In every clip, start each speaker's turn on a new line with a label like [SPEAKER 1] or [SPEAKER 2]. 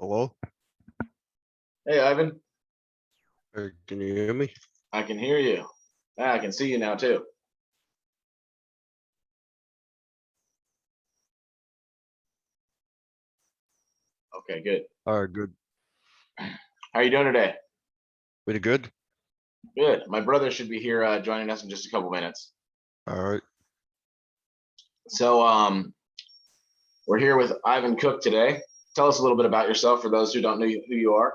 [SPEAKER 1] Hello?
[SPEAKER 2] Hey, Ivan,
[SPEAKER 1] Can you hear me?
[SPEAKER 2] I can hear you. I can see you now too. Okay, good.
[SPEAKER 1] All right, good.
[SPEAKER 2] How are you doing today?
[SPEAKER 1] Pretty good.
[SPEAKER 2] Good. My brother should be here joining us in just a couple minutes.
[SPEAKER 1] All right.
[SPEAKER 2] So, we're here with Ivan Cuk today. Tell us a little bit about yourself for those who don't know who you are.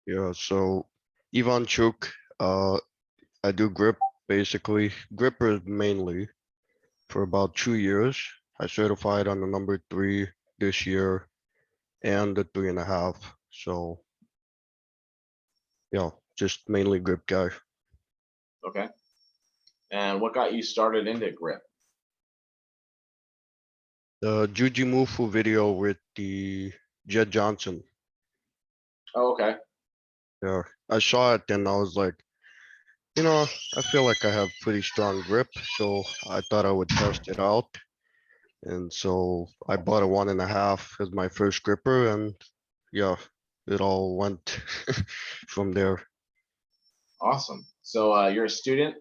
[SPEAKER 1] Yeah, so Ivan Cuk, I do grip basically, grippers mainly for about 2 years. I certified on the number 3 this year and the 3.5. So yeah, just mainly grip guy.
[SPEAKER 2] Okay. And what got you started into grip?
[SPEAKER 1] The Jujimufu video with the Jed Johnson.
[SPEAKER 2] Oh, okay.
[SPEAKER 1] Yeah, I saw it and I was like, I feel like I have pretty strong grip, so I thought I would test it out. And so I bought a 1.5 as my first gripper, and yeah, it all went from there.
[SPEAKER 2] Awesome. So, you're a student.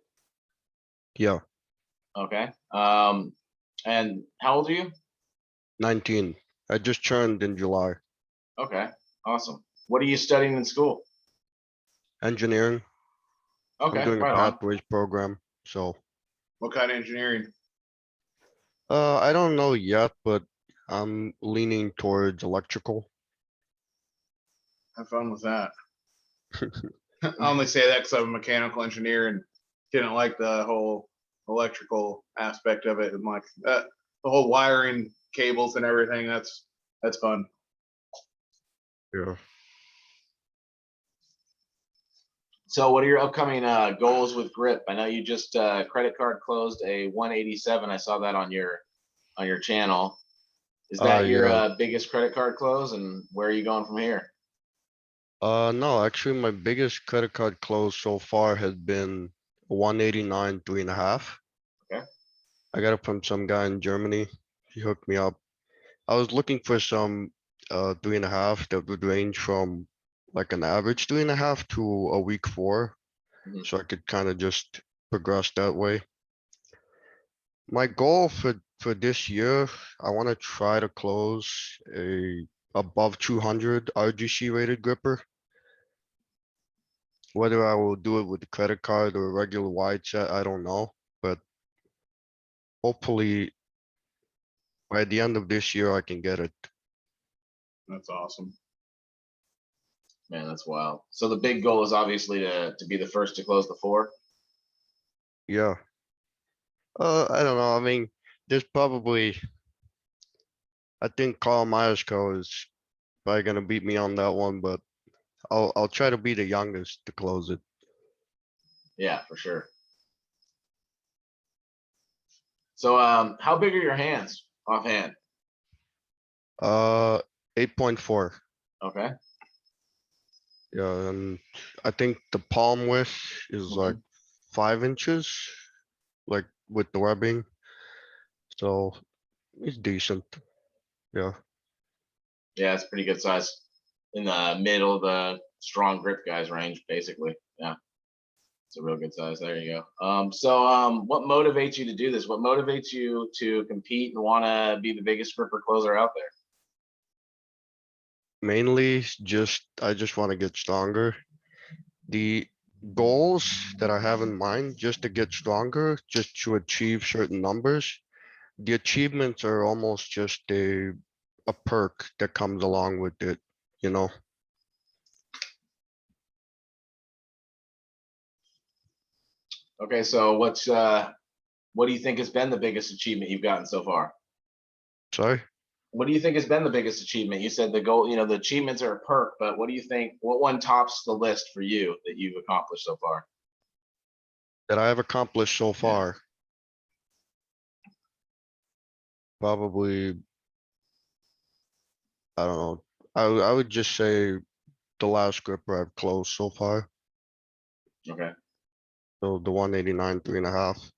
[SPEAKER 1] Yeah,
[SPEAKER 2] Okay. And how old are you?
[SPEAKER 1] 19. I just turned in July.
[SPEAKER 2] Okay. Awesome. What are you studying in school?
[SPEAKER 1] Engineering. I'm
[SPEAKER 2] Okay,
[SPEAKER 1] doing a
[SPEAKER 2] right on.
[SPEAKER 1] pathways program, so
[SPEAKER 2] What kind of engineering?
[SPEAKER 1] I don't know yet, but I'm leaning towards electrical.
[SPEAKER 3] Have fun with that. I only say that because I'm a mechanical engineer and didn't like the whole electrical aspect of it, and like the whole wiring cables and everything. That's fun.
[SPEAKER 1] Yeah.
[SPEAKER 2] So what are your upcoming goals with grip? I know you just credit card closed a 187. I saw that on your channel. Is that your
[SPEAKER 1] Yeah.
[SPEAKER 2] biggest credit card close, and where are you going from here?
[SPEAKER 1] No, actually my biggest credit card close so far has been 189 3.5.
[SPEAKER 2] Okay.
[SPEAKER 1] I got it from some guy in Germany. He hooked me up. I was looking for some 3.5 that would range from like an average 3.5 to a week 4.
[SPEAKER 2] Mhm.
[SPEAKER 1] So I could kind of just progress that way. My goal for this year, I want to try to close a above 200 RGC rated gripper. Whether I will do it with the credit card or a regular wide set, I don't know, but hopefully by the end of this year, I can get it.
[SPEAKER 3] That's awesome.
[SPEAKER 2] Man, that's wild. So the big goal is obviously to be the first to close the 4.
[SPEAKER 1] Yeah. I don't know. I mean, there's probably, I think Carl Myersko is probably gonna beat me on that one, but I'll try to be the youngest to close it.
[SPEAKER 2] Yeah, for sure. So how big are your hands offhand?
[SPEAKER 1] 8.4.
[SPEAKER 2] Okay.
[SPEAKER 1] Yeah, and I think the palm width is like 5 inches, like with the webbing. So it's decent. Yeah.
[SPEAKER 2] Yeah, it's pretty good size in the middle of the strong grip guys range, basically. Yeah. It's a real good size. There you go. So what motivates you to do this? What motivates you to compete and want to be the biggest gripper closer out there?
[SPEAKER 1] Mainly I just want to get stronger. The goals that I have in mind just to get stronger, just to achieve certain numbers. The achievements are almost just a perk that comes along with it, you know.
[SPEAKER 2] Okay, so what do you think has been the biggest achievement you've gotten so far?
[SPEAKER 1] Sorry.
[SPEAKER 2] What do you think has been the biggest achievement? You said the goal, the achievements are a perk, but what do you think, what one tops the list for you that you've accomplished so far?
[SPEAKER 1] That I have accomplished so
[SPEAKER 2] Yeah.
[SPEAKER 1] far. Probably, I don't know. I would just say the last gripper I've closed so far.
[SPEAKER 2] Okay.
[SPEAKER 1] So the 189 3.5.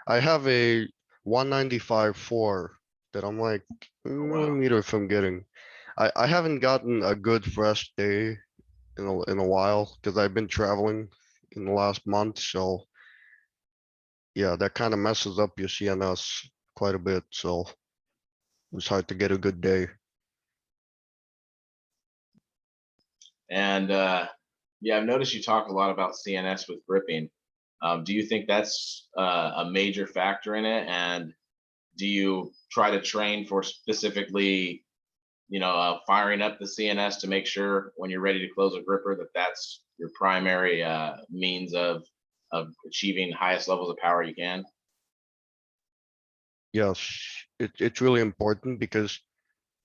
[SPEAKER 1] I have a 195 4 that I'm like a
[SPEAKER 2] wow.
[SPEAKER 1] millimeter from getting. I haven't gotten a good fresh day in a while because I've been traveling in the last month. So yeah, that kind of messes up your CNS quite a bit. So it's hard to get a good day.
[SPEAKER 2] And yeah, I've noticed you talk a lot about CNS with gripping. Do you think that's a major factor in it? And do you try to train for specifically, firing up the CNS to make sure when you're ready to close a gripper that that's your primary means of achieving highest levels of power you can?
[SPEAKER 1] Yes, it's really important because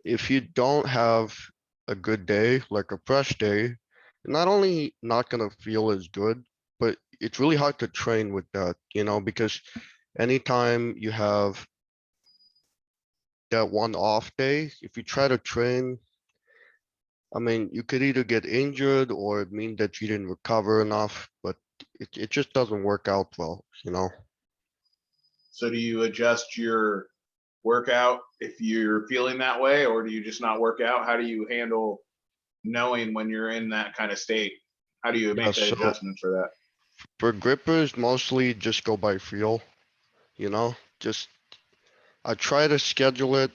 [SPEAKER 1] if you don't have a good day, like a fresh day, you're not only not gonna feel as good, but it's really hard to train with that, because anytime you have that one off day, if you try to train, I mean, you could either get injured or it mean that you didn't recover enough, but it just doesn't work out well.
[SPEAKER 3] So do you adjust your workout if you're feeling that way, or do you just not work out? How do you handle knowing when you're in that kind of state? How do you
[SPEAKER 1] Yeah,
[SPEAKER 3] make that
[SPEAKER 1] so
[SPEAKER 3] adjustment for that?
[SPEAKER 1] for grippers, mostly just go by feel, just I try to schedule it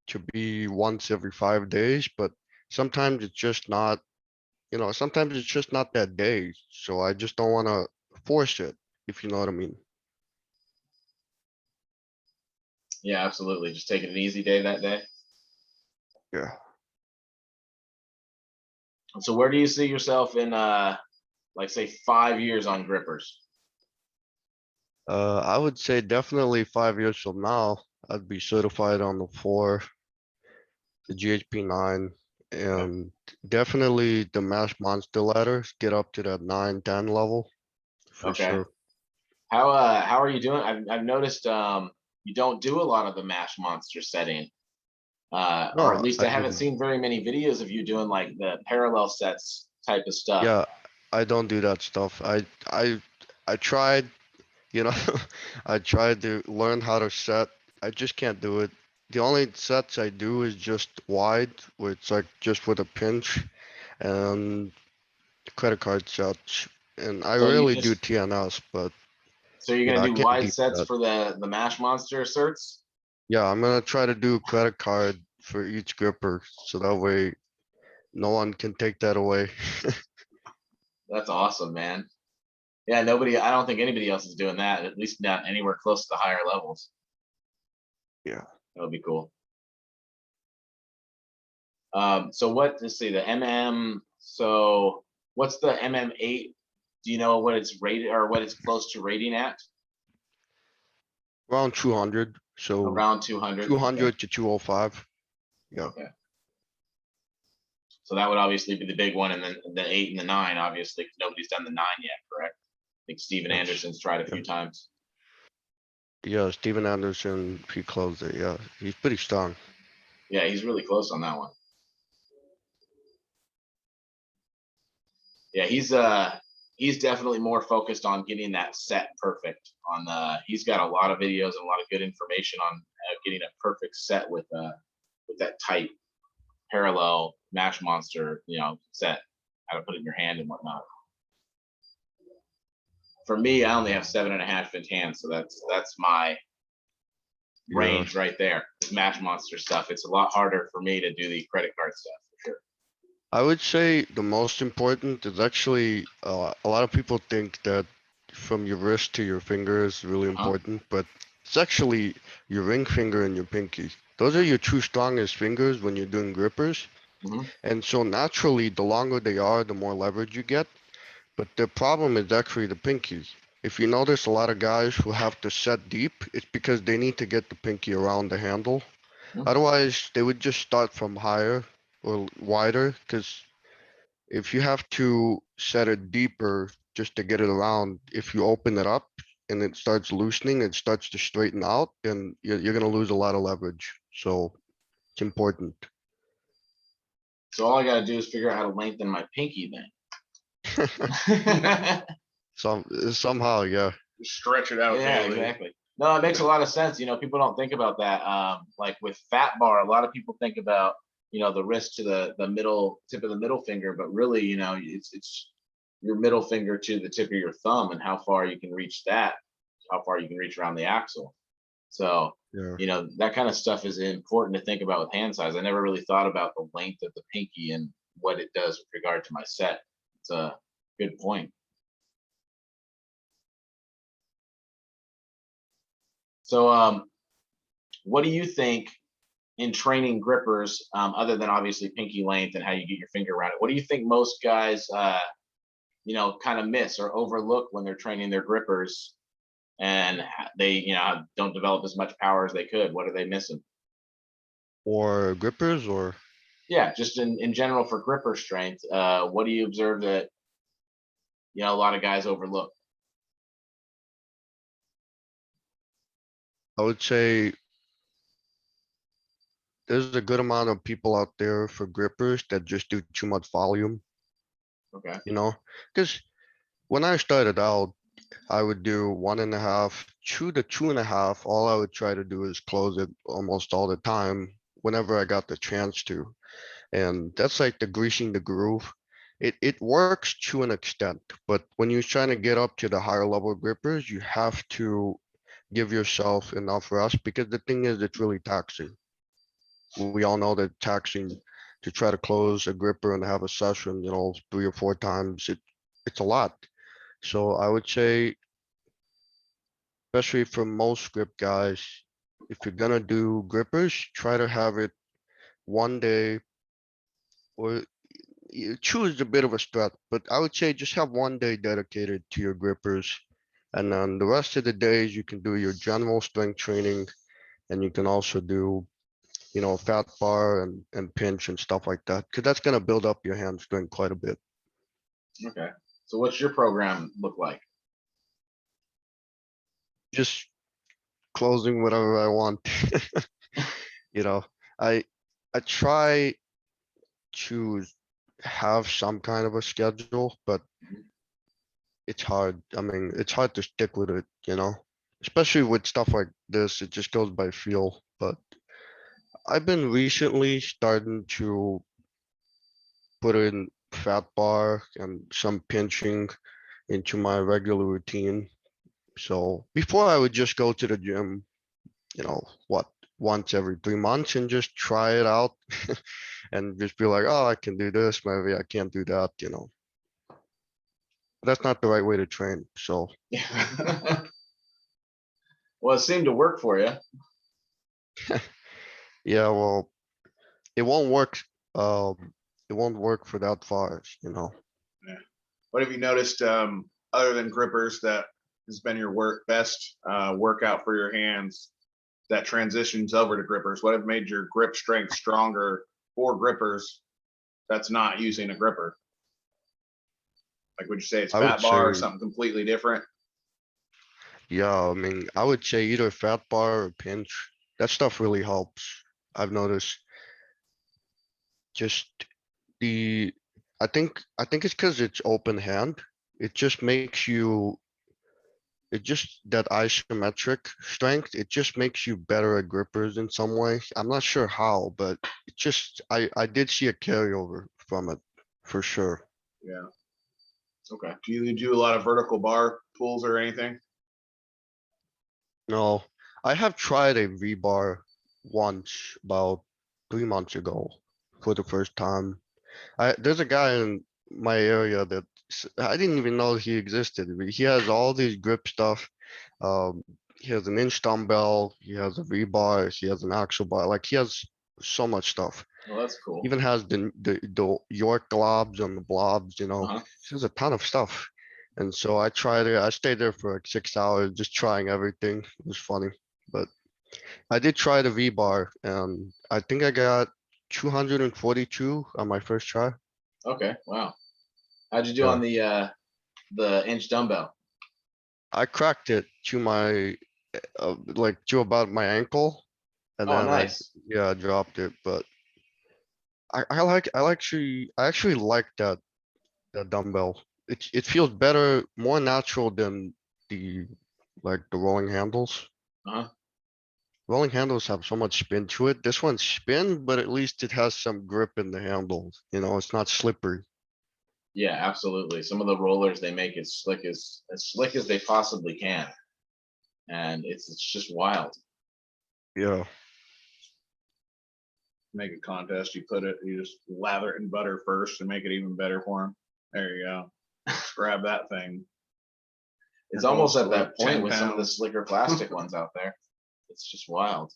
[SPEAKER 1] to be once every 5 days, but sometimes it's just not, sometimes it's just not that day. So I just don't want to force it, if you know what I mean.
[SPEAKER 2] Yeah, absolutely. Just taking an easy day that day.
[SPEAKER 1] Yeah.
[SPEAKER 2] So where do you see yourself in like say 5 years on grippers?
[SPEAKER 1] I would say definitely 5 years from now, I'd be certified on the 4, the GHP 9, and definitely the Mash Monster ladders, get up to that 9, 10 level for
[SPEAKER 2] Okay.
[SPEAKER 1] sure.
[SPEAKER 2] How are you doing? I've noticed you don't do a lot of the mash monster setting. Or at
[SPEAKER 1] No,
[SPEAKER 2] least
[SPEAKER 1] I
[SPEAKER 2] I haven't
[SPEAKER 1] do.
[SPEAKER 2] seen very many videos of you doing like the parallel sets type of stuff.
[SPEAKER 1] Yeah, I don't do that stuff. I tried, you know, I tried to learn how to set. I just can't do it. The only sets I do is just wide, where it's like just with a pinch and credit card sets. And I
[SPEAKER 2] So you
[SPEAKER 1] rarely do
[SPEAKER 2] just
[SPEAKER 1] TNS, but
[SPEAKER 2] so you're
[SPEAKER 1] yeah,
[SPEAKER 2] gonna
[SPEAKER 1] I
[SPEAKER 2] do
[SPEAKER 1] can't
[SPEAKER 2] wide
[SPEAKER 1] beat
[SPEAKER 2] sets
[SPEAKER 1] that.
[SPEAKER 2] for the mash monster asserts?
[SPEAKER 1] Yeah, I'm gonna try to do credit card for each gripper, so that way no one can take that away.
[SPEAKER 2] That's awesome, man. Yeah, I don't think anybody else is doing that, at least not anywhere close to the higher levels.
[SPEAKER 1] Yeah.
[SPEAKER 2] That would be cool. So let's see, the MM, so what's the MM8? Do you know what it's rated or what it's close to rating at?
[SPEAKER 1] Around 200, so
[SPEAKER 2] Around 200. Okay.
[SPEAKER 1] 200 to 205. Yeah.
[SPEAKER 2] Okay. So that would obviously be the big one, and then the 8 and the 9, obviously, because nobody's done the 9 yet, correct? I think Steven
[SPEAKER 1] Yes.
[SPEAKER 2] Anderson's tried a
[SPEAKER 1] Yeah.
[SPEAKER 2] few times.
[SPEAKER 1] Yeah, Steven Anderson, he closed it. Yeah, he's pretty strong.
[SPEAKER 2] Yeah, he's really close on that one. Yeah, he's definitely more focused on getting that set perfect. He's got a lot of videos and a lot of good information on getting a perfect set with that tight parallel mash monster, set, how to put it in your hand and whatnot. For me, I only have 7.5-inch hands, so that's my
[SPEAKER 1] Yeah,
[SPEAKER 2] range right there. Mash monster stuff. It's a lot harder for me to do the credit card stuff for sure.
[SPEAKER 1] I would say the most important is actually a lot of people think that from your wrist to your finger is really
[SPEAKER 2] Uh-huh.
[SPEAKER 1] important, but it's actually your ring finger and your pinky. Those are your two strongest fingers when you're doing grippers.
[SPEAKER 2] Mhm.
[SPEAKER 1] And so naturally, the longer they are, the more leverage you get. But the problem is actually the pinky. If you notice a lot of guys who have to set deep, it's because they need to get the pinky around the handle.
[SPEAKER 2] Mhm.
[SPEAKER 1] Otherwise, they would just start from higher or wider, because if you have to set it deeper just to get it around, if you open it up and it starts loosening, it starts to straighten out, then you're going to lose a lot of leverage. So it's important.
[SPEAKER 2] So all I gotta do is figure out how to lengthen my pinky then.
[SPEAKER 1] Somehow, yeah.
[SPEAKER 3] Stretch it out
[SPEAKER 2] Yeah,
[SPEAKER 3] daily.
[SPEAKER 2] exactly. No, it makes a lot of sense. People don't think about that. Like with fat bar, a lot of people think about the wrist to the middle tip of the middle finger, but really, it's your middle finger to the tip of your thumb and how far you can reach that, how far you can reach around the axle. So,
[SPEAKER 1] Yeah.
[SPEAKER 2] that kind of stuff is important to think about with hand size. I never really thought about the length of the pinky and what it does with regard to my set. It's a good point. So, what do you think in training grippers, other than obviously pinky length and how you get your finger around it? What do you think most guys, kind of miss or overlook when they're training their grippers, and they, don't develop as much power as they could? What are they missing?
[SPEAKER 1] Or grippers or
[SPEAKER 2] Yeah, just in general for gripper strength, what do you observe that a lot of guys overlook?
[SPEAKER 1] I would say there's a good amount of people out there for grippers that just do too much volume,
[SPEAKER 2] Okay.
[SPEAKER 1] because when I started out, I would do 1.5, 2 to 2.5. All I would try to do is close it almost all the time whenever I got the chance to. And that's like the greasing the groove. It works to an extent, but when you're trying to get up to the higher level grippers, you have to give yourself enough rest, because the thing is, it's really taxing. We all know that taxing to try to close a gripper and have a session, 3 or 4 times, it's a lot. So I would say, especially for most grip guys, if you're gonna do grippers, try to have it one day, or you choose a bit of a stretch, but I would say just have one day dedicated to your grippers. And then the rest of the days you can do your general strength training, and you can also do, fat bar and pinch and stuff like that, because that's gonna build up your hand strength quite a bit.
[SPEAKER 2] Okay. So what's your program look like?
[SPEAKER 1] Just closing whatever I want. You know, I I try to have some kind of a schedule, but
[SPEAKER 2] Mhm.
[SPEAKER 1] it's hard. I mean, it's hard to stick with it. Especially with stuff like this, it just goes by feel. But I've been recently starting to put in fat bar and some pinching into my regular routine. So before I would just go to the gym, what, once every 3 months and just try it out and just be like, oh, I can do this, maybe I can't do that. That's not the right way to train. So
[SPEAKER 2] Well, it seemed to work for you.
[SPEAKER 1] yeah, well, it won't work. It won't work for that far.
[SPEAKER 3] Yeah. What have you noticed, other than grippers, that has been your best workout for your hands that transitions over to grippers? What have made your grip strength stronger for grippers that's not using a gripper? Like, would you say it's
[SPEAKER 1] I would
[SPEAKER 3] fat bar or
[SPEAKER 1] say,
[SPEAKER 3] something completely different?
[SPEAKER 1] yeah, I mean, I would say either fat bar or pinch. That stuff really helps. I've noticed just the, I think it's because it's open hand. It just makes you, it just that isometric strength, it just makes you better at grippers in some way. I'm not sure how, but it just, I did see a carryover from it for sure.
[SPEAKER 3] Yeah. Okay. Do you do a lot of vertical bar pulls or anything?
[SPEAKER 1] No, I have tried a V-bar once about 3 months ago for the first time. There's a guy in my area that I didn't even know he existed. He has all these grip stuff. Um, he has an inch dumbbell, he has a V-bar, he has an axle bar. Like, he has so much stuff.
[SPEAKER 2] Well, that's cool.
[SPEAKER 1] Even has the York globs and the blobs.
[SPEAKER 2] Uh-huh.
[SPEAKER 1] He has a ton of stuff. And so I tried it. I stayed there for like 6 hours just trying everything. It was funny. But I did try the V-bar, and I think I got 242 on my first try.
[SPEAKER 2] Okay. Wow. How'd you do
[SPEAKER 1] Yeah.
[SPEAKER 2] on the inch dumbbell?
[SPEAKER 1] I cracked it to my like to about my ankle, and
[SPEAKER 2] Oh,
[SPEAKER 1] then
[SPEAKER 2] nice.
[SPEAKER 1] I dropped it. But I actually like that dumbbell. It feels better, more natural than the like the rolling handles.
[SPEAKER 2] Uh-huh.
[SPEAKER 1] rolling handles have so much spin to it. This one's spin, but at least it has some grip in the handle. You know, it's not slippery.
[SPEAKER 2] Yeah, absolutely. Some of the rollers they make as slick as they possibly can, and it's just wild.
[SPEAKER 1] Yeah.
[SPEAKER 3] Make a contest, you just lather it in butter first and make it even better for them. There you go. Grab that thing.
[SPEAKER 2] It's
[SPEAKER 3] They're
[SPEAKER 2] almost
[SPEAKER 3] both
[SPEAKER 2] at that
[SPEAKER 3] slick,
[SPEAKER 2] point
[SPEAKER 3] 10
[SPEAKER 2] with some of the
[SPEAKER 3] pounds.
[SPEAKER 2] slicker plastic ones out there. It's just wild.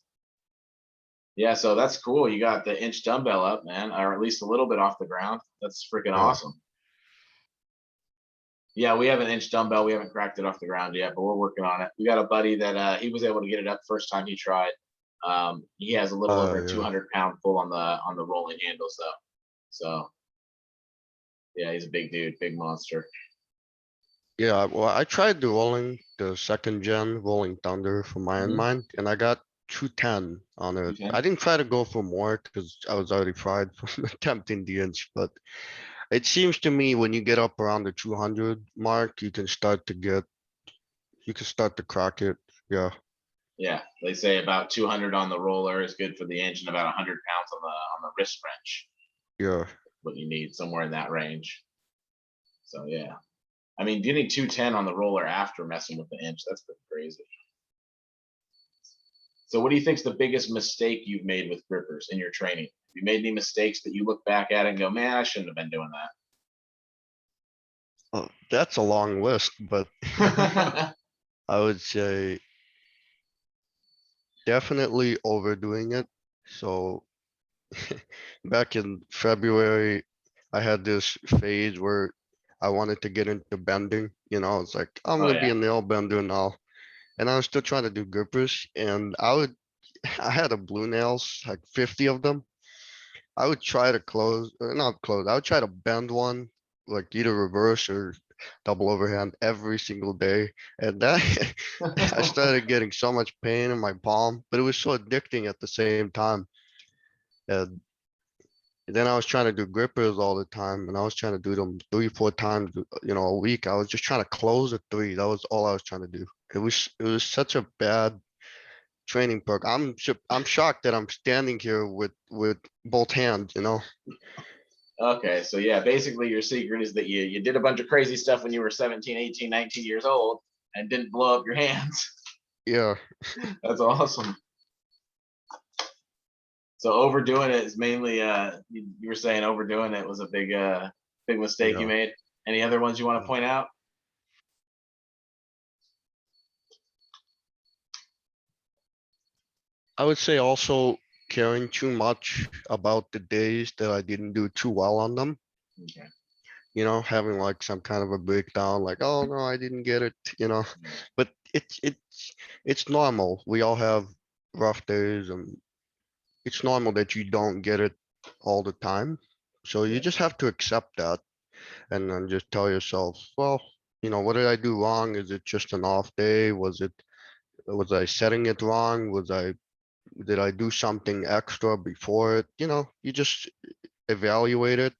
[SPEAKER 2] Yeah, so that's cool. You got the inch dumbbell up, man, or at least a little bit off the ground. That's freaking
[SPEAKER 1] Yeah.
[SPEAKER 2] awesome. Yeah, we have an inch dumbbell. We haven't cracked it off the ground yet, but we're working on it. We got a buddy that he was able to get it up first time he tried. He has a little over a
[SPEAKER 1] Yeah.
[SPEAKER 2] 200-pound pull on the rolling handles though. So yeah, he's a big dude, big monster.
[SPEAKER 1] Yeah, well, I tried the second gen rolling thunder for my
[SPEAKER 2] Mhm.
[SPEAKER 1] mind, and I got 210 on it.
[SPEAKER 2] 210?
[SPEAKER 1] I didn't try to go for more because I was already fried from attempting the inch, but it seems to me when you get up around the 200 mark, you can start to crack it. Yeah,
[SPEAKER 2] Yeah, they say about 200 on the roller is good for the inch, and about 100 pounds on the wrist wrench.
[SPEAKER 1] yeah.
[SPEAKER 2] What you need somewhere in that range. So yeah, I mean, getting 210 on the roller after messing with the inch, that's pretty crazy. So what do you think's the biggest mistake you've made with grippers in your training? Have you made any mistakes that you look back at it and go, man, I shouldn't have been doing
[SPEAKER 1] Oh, that's a long list, but
[SPEAKER 2] that?
[SPEAKER 1] I would say definitely overdoing it. So back in February, I had this phase where I wanted to get into bending. You know, it's like I'm
[SPEAKER 2] Oh
[SPEAKER 1] gonna be
[SPEAKER 2] yeah.
[SPEAKER 1] a nail bender now, and I was still trying to do grippers. And I had a blue nails, like 50 of them. I would try to close, or not close. I would try to bend one, like either reverse or double overhand every single day, and that I started getting so much pain in my palm, but it was so addicting at the same time. And then I was trying to do grippers all the time, and I was trying to do them 3, 4 times, a week. I was just trying to close a three. That was all I was trying to do. It was such a bad training perk. I'm shocked that I'm standing here with both hands, you know?
[SPEAKER 2] Okay, so yeah, basically your secret is that you did a bunch of crazy stuff when you were 17, 18, 19 years old and didn't blow up your hands.
[SPEAKER 1] Yeah,
[SPEAKER 2] That's awesome. So overdoing it is mainly you were saying overdoing it was a big mistake you
[SPEAKER 1] yeah.
[SPEAKER 2] made. Any other ones you want to point out?
[SPEAKER 1] I would say also caring too much about the days that I didn't do too well on them.
[SPEAKER 2] Okay.
[SPEAKER 1] Having like some kind of a breakdown, like, oh no, I didn't get it.
[SPEAKER 2] Yeah.
[SPEAKER 1] But it's normal. We all have rough days, and it's normal that you don't get it all the time. So you
[SPEAKER 2] Yeah.
[SPEAKER 1] just have to accept that and then just tell yourself, well, what did I do wrong? Is it just an off day? Was I setting it wrong? Did I do something extra before it? You just evaluate it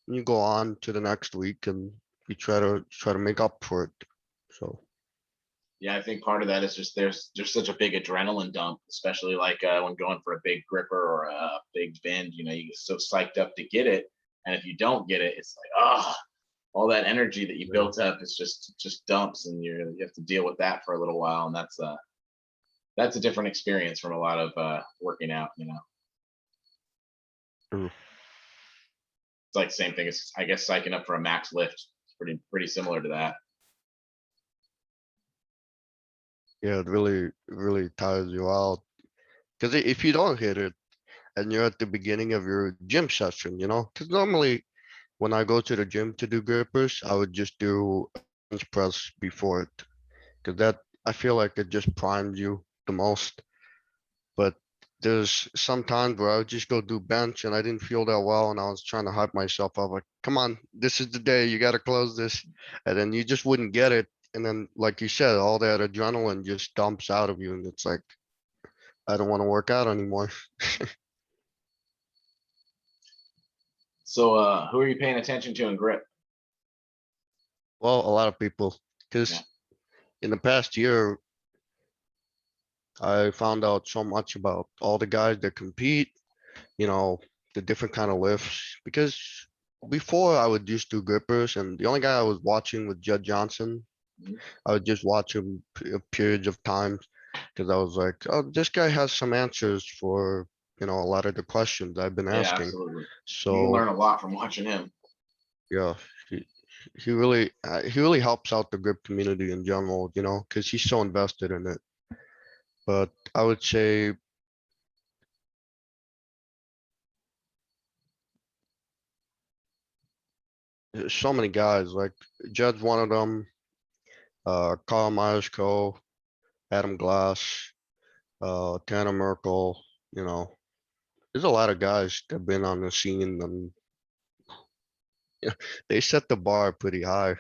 [SPEAKER 1] and you go on to the next week and you try to make up for it. So
[SPEAKER 2] Yeah, I think part of that is just there's such a big adrenaline dump, especially like when going for a big gripper or a big bend. You get so psyched up to get it, and if you don't get it, it's like all that energy that you
[SPEAKER 1] yeah.
[SPEAKER 2] built up is just dumps, and you have to deal with that for a little while, and that's a different experience from a lot of working out.
[SPEAKER 1] Mm.
[SPEAKER 2] It's like same thing as I guess psyching up for a max lift. It's pretty similar to that.
[SPEAKER 1] Yeah, it really tires you out. Because if you don't hit it and you're at the beginning of your gym session, because normally when I go to the gym to do grippers, I would just do a bench press before it. Because I feel like it just primes you the most. But there's some times where I would just go do bench and I didn't feel that well and I was trying to hype myself up like, come on, this is the day, you got to close this. And then you just wouldn't get it. And then, like you said, all that adrenaline just dumps out of you. And it's like, I don't want to work out anymore.
[SPEAKER 2] So who are you paying attention to in grip?
[SPEAKER 1] Well, a lot of people,
[SPEAKER 2] Yeah.
[SPEAKER 1] because in the past year, I found out so much about all the guys that compete, you know, the different kind of lifts. Because before I would just do grippers, and the only guy I was watching was Judd Johnson.
[SPEAKER 2] Mhm.
[SPEAKER 1] I would just watch him periods of time because I was like, oh, this guy has some answers for, a lot of the questions I've been
[SPEAKER 2] Yeah,
[SPEAKER 1] asking.
[SPEAKER 2] absolutely. You can
[SPEAKER 1] So
[SPEAKER 2] learn a lot from watching him.
[SPEAKER 1] yeah, he really helps out the grip community in general, because he's so invested in it. But I would say there's so many guys like Judd's one of them. Carl Myers-Co, Adam Glass, Tanner Merkel. You know, there's a lot of guys that have been on the scene, and they set the bar pretty high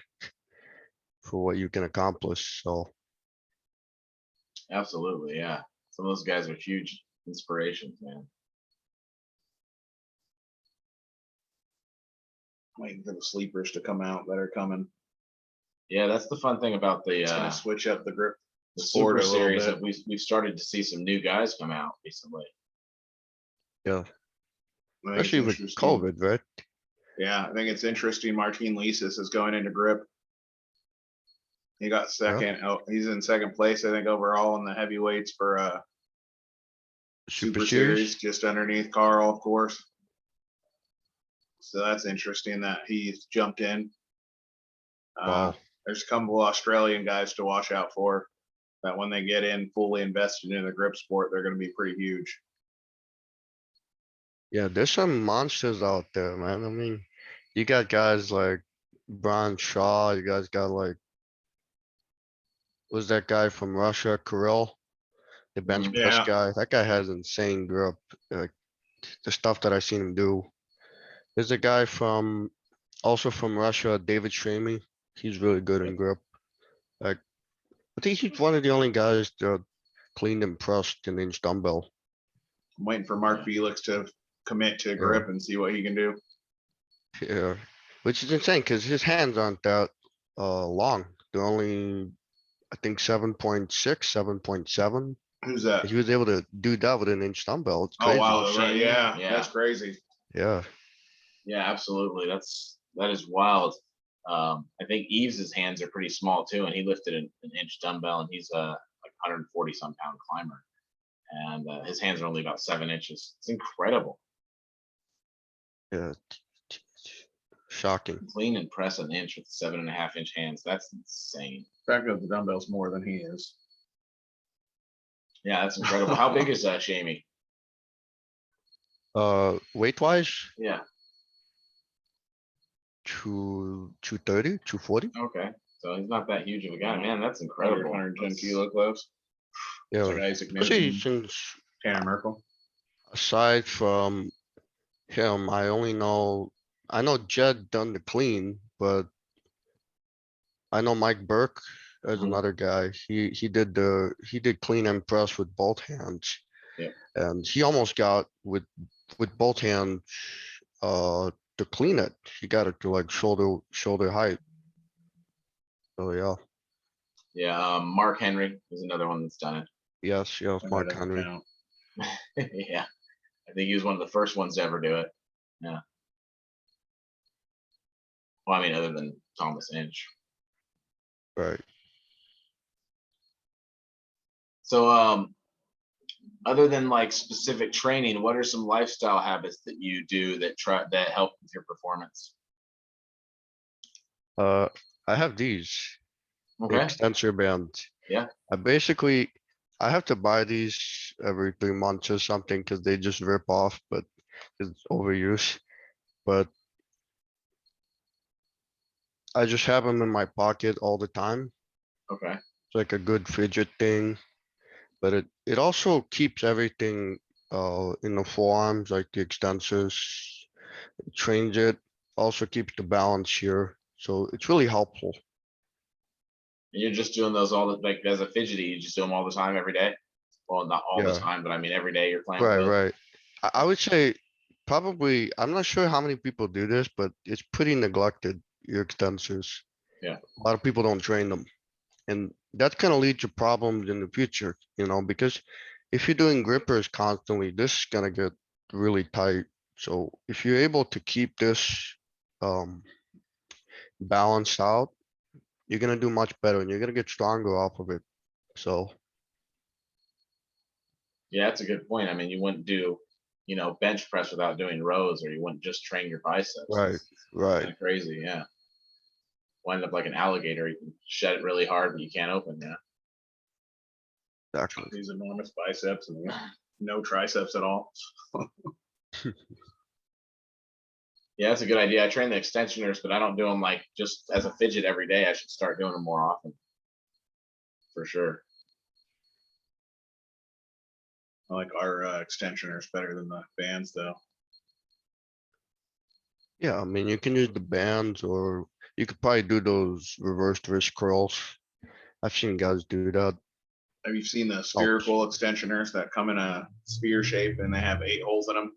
[SPEAKER 1] for what you can accomplish. So
[SPEAKER 2] Absolutely, yeah. Some of those guys are huge inspirations, man.
[SPEAKER 3] Waiting for the sleepers to come out that are coming.
[SPEAKER 2] Yeah, that's the fun thing about the
[SPEAKER 3] It's gonna switch up the grip.
[SPEAKER 2] the
[SPEAKER 3] sport
[SPEAKER 2] Super
[SPEAKER 3] a little
[SPEAKER 2] Series
[SPEAKER 3] bit.
[SPEAKER 2] that we've started to see some new guys come out recently.
[SPEAKER 1] yeah,
[SPEAKER 3] I think it's
[SPEAKER 1] especially with
[SPEAKER 3] interesting.
[SPEAKER 1] COVID, right?
[SPEAKER 3] Yeah, I think it's interesting. Martin Lisis is going into grip. He got
[SPEAKER 1] Yeah,
[SPEAKER 3] second. Oh, he's in second place, I think, overall in the heavyweights for
[SPEAKER 1] Super
[SPEAKER 3] Super
[SPEAKER 1] Series.
[SPEAKER 3] Series, just underneath Carl, of course. So that's interesting that he's jumped in.
[SPEAKER 1] Wow.
[SPEAKER 3] There's a couple of Australian guys to watch out for. That when they get in fully invested in the grip sport, they're going to be pretty huge.
[SPEAKER 1] Yeah, there's some monsters out there, man. I mean, you got guys like Brian Shaw. You guys got like, was that guy from Russia, Kirill, the bench
[SPEAKER 2] Mhm.
[SPEAKER 1] press
[SPEAKER 3] Yeah,
[SPEAKER 1] guy? That guy has insane grip. Like the stuff that I seen him do. There's a guy also from Russia, David Shamey. He's really good in grip. Like, I think he's one of the only guys that cleaned and pressed an inch dumbbell.
[SPEAKER 3] I'm waiting for Mark
[SPEAKER 2] Yeah.
[SPEAKER 3] Felix to commit to
[SPEAKER 1] Yeah,
[SPEAKER 3] grip and see what he can do.
[SPEAKER 1] yeah, which is insane because his hands aren't that long. They're only, I think, 7.6, 7.7.
[SPEAKER 3] Who's that?
[SPEAKER 1] He was able to do that with an inch dumbbell. It's
[SPEAKER 3] Oh
[SPEAKER 1] crazy.
[SPEAKER 3] wow, right.
[SPEAKER 2] Shamey?
[SPEAKER 3] Yeah,
[SPEAKER 2] Yeah.
[SPEAKER 3] that's crazy.
[SPEAKER 1] Yeah,
[SPEAKER 2] Yeah, absolutely. That is wild. I think Eves' hands are pretty small too, and he lifted an inch dumbbell, and he's like 140 some pound climber, and his hands are only about 7 inches. It's incredible.
[SPEAKER 1] yeah, shocking.
[SPEAKER 2] Clean and press an inch with 7.5 inch hands. That's insane.
[SPEAKER 3] In fact, the dumbbell's more than he is.
[SPEAKER 2] Yeah, that's incredible. How big is Shamey?
[SPEAKER 1] Weight wise,
[SPEAKER 2] Yeah.
[SPEAKER 1] 230, 240.
[SPEAKER 2] Okay. So he's not that huge of a guy, man. That's incredible.
[SPEAKER 3] 110
[SPEAKER 2] That's-
[SPEAKER 3] kilo clubs. It's
[SPEAKER 1] Yeah,
[SPEAKER 3] like Isaac
[SPEAKER 1] especially
[SPEAKER 3] Newton,
[SPEAKER 1] since
[SPEAKER 3] Tanner Merkel.
[SPEAKER 1] aside from him, I know Jed done the clean, but I know Mike Burke as
[SPEAKER 2] Mhm.
[SPEAKER 1] another guy. He did clean and press with both hands.
[SPEAKER 2] Yeah.
[SPEAKER 1] And he almost got with both hands to clean it. He got it to like shoulder height. So yeah.
[SPEAKER 2] Yeah. Mark Henry is another one that's done
[SPEAKER 1] Yes,
[SPEAKER 3] That
[SPEAKER 1] Mark
[SPEAKER 3] doesn't
[SPEAKER 1] Henry.
[SPEAKER 3] count.
[SPEAKER 2] it. Yeah. I think he was one of the first ones to ever do it. Yeah. Well, I mean, other than Thomas Inch.
[SPEAKER 1] Right.
[SPEAKER 2] So, other than like specific training, what are some lifestyle habits that you do that help with your performance?
[SPEAKER 1] Uh I have these, the
[SPEAKER 2] Okay.
[SPEAKER 1] extensor bands.
[SPEAKER 2] Yeah.
[SPEAKER 1] I have to buy these every 3 months or something because they just rip off, but it's overuse. But I just have them in my pocket all the time.
[SPEAKER 2] Okay.
[SPEAKER 1] It's like a good fidget thing, but it also keeps everything in the forearms, like the extensors, trains it, also keeps the balance here. So it's really helpful.
[SPEAKER 2] And you're just doing those all the like as a fidgety, you just do them all the time every day. Well, not all the
[SPEAKER 1] Yeah,
[SPEAKER 2] time, but I mean every day you're playing with
[SPEAKER 1] right,
[SPEAKER 2] those.
[SPEAKER 1] right. I would say probably, I'm not sure how many people do this, but it's pretty neglected, your extensors.
[SPEAKER 2] Yeah.
[SPEAKER 1] A lot of people don't train them. And that kind of leads to problems in the future, because if you're doing grippers constantly, this is gonna get really tight. So if you're able to keep this um balanced out, you're gonna do much better and you're gonna get stronger off of it. So,
[SPEAKER 2] Yeah, that's a good point. I mean, you wouldn't do, bench press without doing rows, or you wouldn't just train your biceps.
[SPEAKER 1] right, right,
[SPEAKER 2] Kind of crazy. Yeah. Wind up like an alligator. You can shed it really hard, but you can't open. Yeah.
[SPEAKER 1] exactly.
[SPEAKER 3] These enormous biceps and no triceps at all.
[SPEAKER 2] Yeah, that's a good idea. I train the extensioners, but I don't do them like just as a fidget every day. I should start doing them more often. For sure.
[SPEAKER 3] I like our extensioners better than the bands though.
[SPEAKER 1] Yeah, I mean, you can use the bands or you could probably do those reverse wrist curls. I've seen guys do that.
[SPEAKER 3] Have you seen the spherical extensioners that come in a sphere shape and they have 8 holes in them?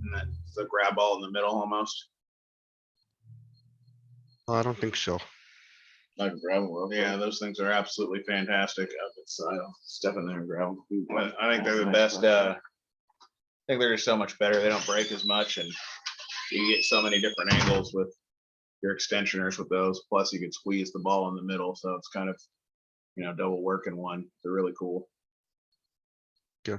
[SPEAKER 3] And that's a grab ball in the middle almost.
[SPEAKER 1] I don't think so.
[SPEAKER 2] I can grab them real quick.
[SPEAKER 3] Yeah, those things are absolutely fantastic.
[SPEAKER 2] I'll step in there and grab them.
[SPEAKER 3] But I think they're the best. I think they're just so much better. They don't break as much, and you get so many different angles with your extensioners with those. Plus, you can squeeze the ball in the middle, so it's kind of double work in one. They're really cool.
[SPEAKER 1] Yeah.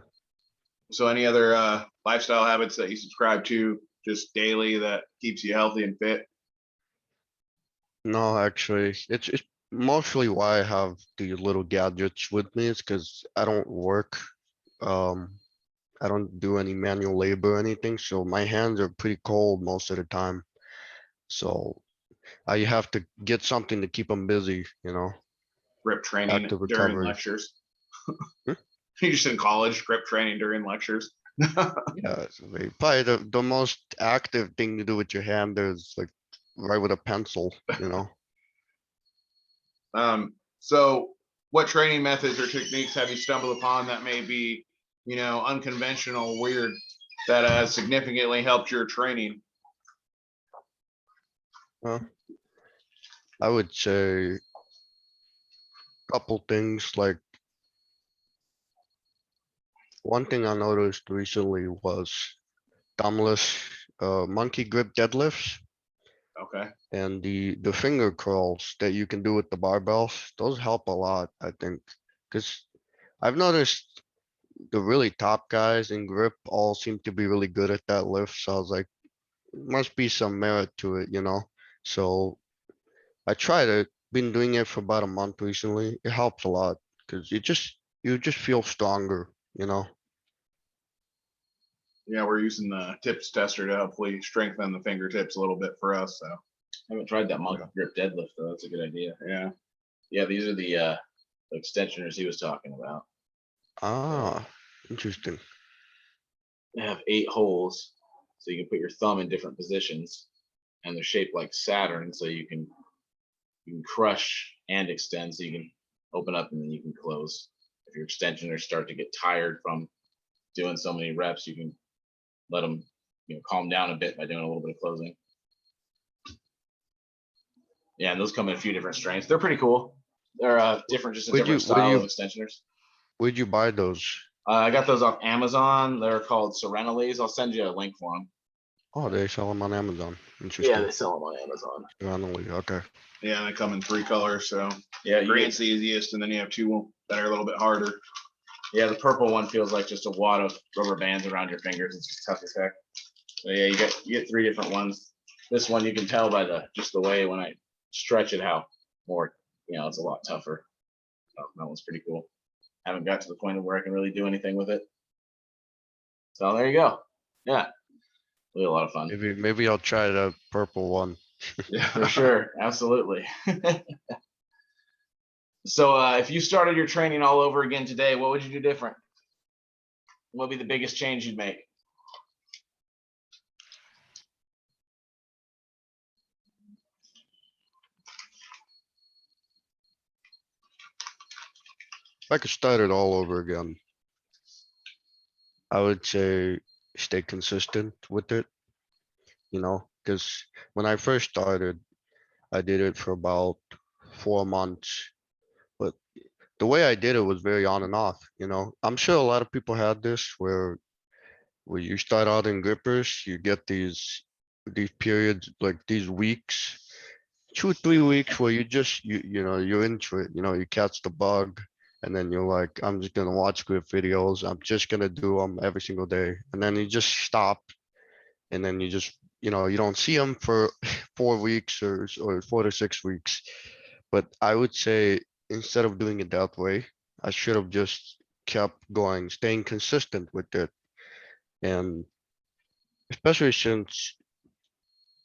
[SPEAKER 3] So, any other lifestyle habits that you subscribe to just daily that keeps you healthy and fit?
[SPEAKER 1] No, actually, it's mostly why I have the little gadgets with me is because I don't work. Um, I don't do any manual labor or anything, so my hands are pretty cold most of the time. So I have to get something to keep them busy,
[SPEAKER 3] Grip training
[SPEAKER 1] active
[SPEAKER 3] during
[SPEAKER 1] recovery.
[SPEAKER 3] lectures.
[SPEAKER 1] Hmm?
[SPEAKER 3] You just in college, grip training during lectures.
[SPEAKER 1] Yeah, probably the most active thing to do with your hand is like write with a pencil,
[SPEAKER 3] So what training methods or techniques have you stumbled upon that may be, unconventional, weird, that has significantly helped your training?
[SPEAKER 1] I would say a couple things like one thing I noticed recently was thumbless monkey grip deadlifts
[SPEAKER 3] Okay.
[SPEAKER 1] and the finger curls that you can do with the barbells. Those help a lot, I think, because I've noticed the really top guys in grip all seem to be really good at that lift. So I was like, must be some merit to it, So I tried it, been doing it for about a month recently. It helps a lot because you just feel stronger.
[SPEAKER 3] Yeah, we're using the tips tester to hopefully strengthen the fingertips a little bit for us. So
[SPEAKER 2] I haven't tried that monkey grip deadlift though. That's a good idea.
[SPEAKER 3] yeah.
[SPEAKER 2] Yeah, these are the extensioners he was talking about.
[SPEAKER 1] Ah, interesting.
[SPEAKER 2] They have 8 holes, so you can put your thumb in different positions, and they're shaped like Saturn, so you can crush and extend, so you can open up and then you can close. If your extensioners start to get tired from doing so many reps, you can let them calm down a bit by doing a little bit of closing. Yeah, and those come in a few different strengths. They're pretty cool. They're different, just a different style of extensioners.
[SPEAKER 1] Where'd you buy those?
[SPEAKER 2] I got those off Amazon. They're called Serenelys. I'll send you a link for them.
[SPEAKER 1] Oh, they sell them on Amazon.
[SPEAKER 2] Yeah,
[SPEAKER 1] Interesting.
[SPEAKER 2] they sell them on Amazon.
[SPEAKER 1] Randomly, okay.
[SPEAKER 3] Yeah, they come in 3 colors. So
[SPEAKER 2] Yeah,
[SPEAKER 3] green's the easiest, and then you have 2 that are a little bit harder.
[SPEAKER 2] Yeah, the purple one feels like just a wad of rubber bands around your fingers. It's just tough as heck. So yeah, you get 3 different ones. This one you can tell by just the way when I stretch it how more it's a lot tougher. Oh, that one's pretty cool. Haven't got to the point of where I can really do anything with it. So there you go. Yeah, really a lot of fun.
[SPEAKER 1] Maybe I'll try the purple one.
[SPEAKER 2] Yeah, for sure, absolutely. So if you started your training all over again today, what would you do different? What would be the biggest change you'd make?
[SPEAKER 1] If I could start it all over again, I would say stay consistent with it, because when I first started, I did it for about 4 months. But the way I did it was very on and off, I'm sure a lot of people had this where you start out in grippers, you get these periods, like these weeks, 2, 3 weeks where you're into it, you catch the bug. And then you're like, I'm just gonna watch grip videos. I'm just gonna do them every single day. And then you just stop. And then you don't see them for 4 weeks or 4 to 6 weeks. But I would say instead of doing it that way, I should have just kept going, staying consistent with it. And especially since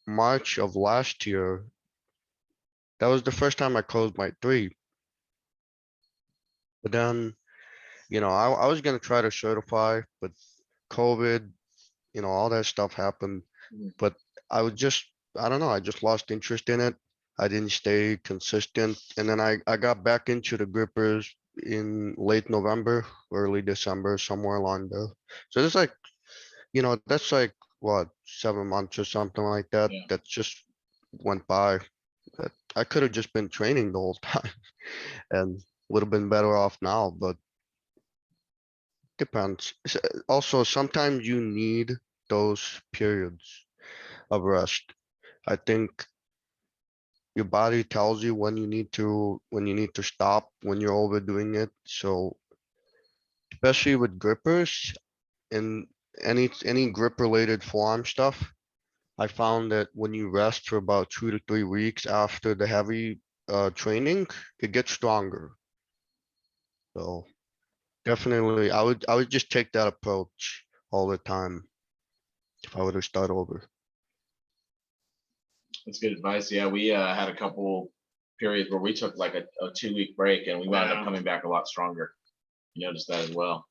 [SPEAKER 1] March of last year, that was the first time I closed my 3. But then, I was gonna try to certify, but COVID, all that stuff happened.
[SPEAKER 2] Mhm.
[SPEAKER 1] But I don't know, I just lost interest in it. I didn't stay consistent. And then I got back into the grippers in late November, early December, somewhere along there. So it's like, that's like what, 7 months or something like that.
[SPEAKER 2] Yeah.
[SPEAKER 1] That just went by. That I could have just been training the whole time and would have been better off now, but depends. Also, sometimes you need those periods of rest. I think your body tells you when you need to stop, when you're overdoing it. So especially with grippers and any grip related forearm stuff, I found that when you rest for about 2 to 3 weeks after the heavy training, it gets stronger. So definitely, I would just take that approach all the time if I were to start over.
[SPEAKER 2] That's good advice. Yeah, we had a couple periods where we took like a 2 week break and we wound up
[SPEAKER 3] Wow.
[SPEAKER 2] coming back a lot stronger. You noticed that as well.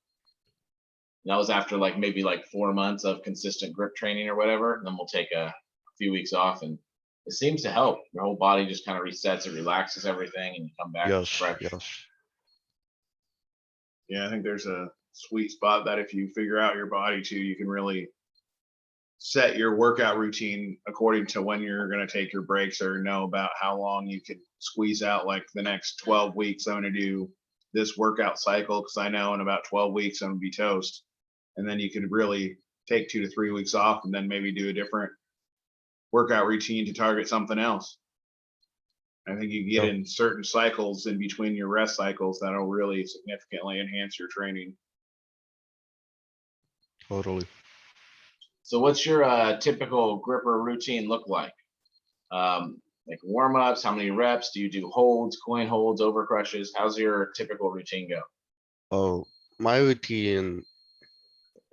[SPEAKER 2] And that was after like maybe like 4 months of consistent grip training or whatever. And then we'll take a few weeks off and it seems to help. Your whole body just kind of resets, it relaxes everything, and you come back
[SPEAKER 1] Yes,
[SPEAKER 2] fresh.
[SPEAKER 1] yes.
[SPEAKER 3] Yeah, I think there's a sweet spot that if you figure out your body too, you can really set your workout routine according to when you're going to take your breaks or know about how long you can squeeze out. Like the next 12 weeks, I'm going to do this workout cycle because I know in about 12 weeks I'm going to be toast. And then you can really take 2 to 3 weeks off and then maybe do a different workout routine to target something else. I think you get
[SPEAKER 1] Yep.
[SPEAKER 3] in certain cycles in between your rest cycles that'll really significantly enhance your training.
[SPEAKER 1] Totally.
[SPEAKER 2] So what's your typical gripper routine look like? Like warm-ups, how many reps? Do you do holds, coin holds, over crushes? How's your typical routine go?
[SPEAKER 1] Oh, my routine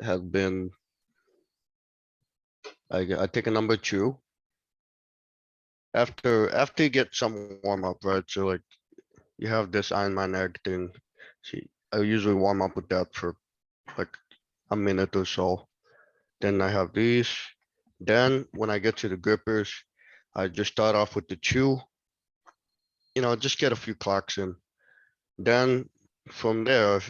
[SPEAKER 1] has been, I take a number 2 after you get some warm up, right? So like you have this Ironman egg thing. See, I usually warm up with that for like a minute or so. Then I have these. Then when I get to the grippers, I just start off with the 2, just get a few clocks in. Then from there,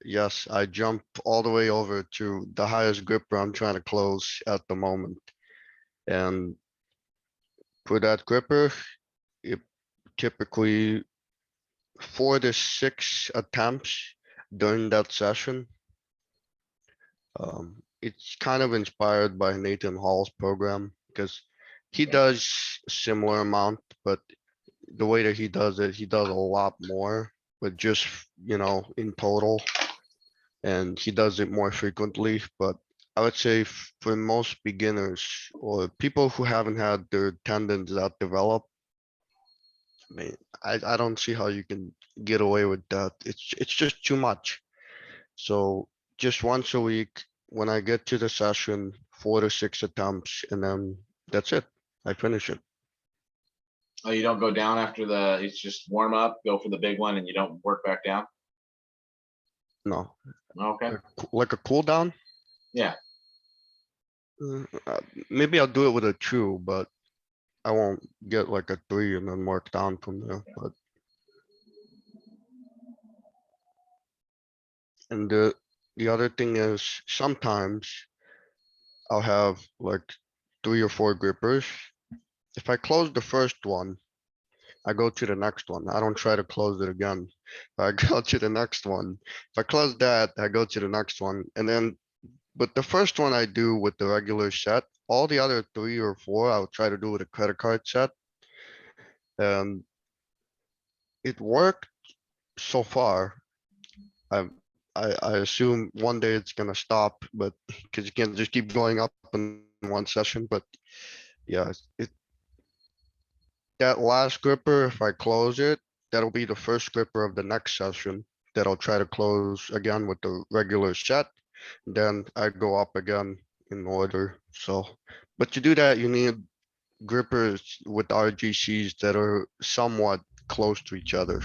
[SPEAKER 1] yes, I jump all the way over to the highest gripper I'm trying to close at the moment. And for that gripper, it typically 4 to 6 attempts during that session. It's kind of inspired by Nathan Hall's program because he does a similar amount, but the way that he does it, he does a lot more, but just, in total. And he does it more frequently, but I would say for most beginners or people who haven't had their tendons that develop, I mean, I don't see how you can get away with that. It's just too much. So just once a week, when I get to the session, 4 to 6 attempts, and then that's it. I finish it.
[SPEAKER 2] Oh, you don't go down after it's just warm up, go for the big one, and you don't work back down?
[SPEAKER 1] No,
[SPEAKER 2] Okay.
[SPEAKER 1] like a cool down.
[SPEAKER 2] Yeah.
[SPEAKER 1] Maybe I'll do it with a 2, but I won't get like a 3 and then work down from there. But and the other thing is sometimes I'll have like 3 or 4 grippers. If I close the first one, I go to the next one. I don't try to close it again. I go to the next one. If I close that, I go to the next one. And then, but the first one I do with the regular set, all the other 3 or 4, I'll try to do with a credit card set. And it worked so far. I, I assume one day it's gonna stop, but because you can't just keep going up in one session, but yeah, that last gripper, if I close it, that'll be the first gripper of the next session that I'll try to close again with the regular set. Then I go up again in order. So, but to do that, you need grippers with RGCs that are somewhat close to each other,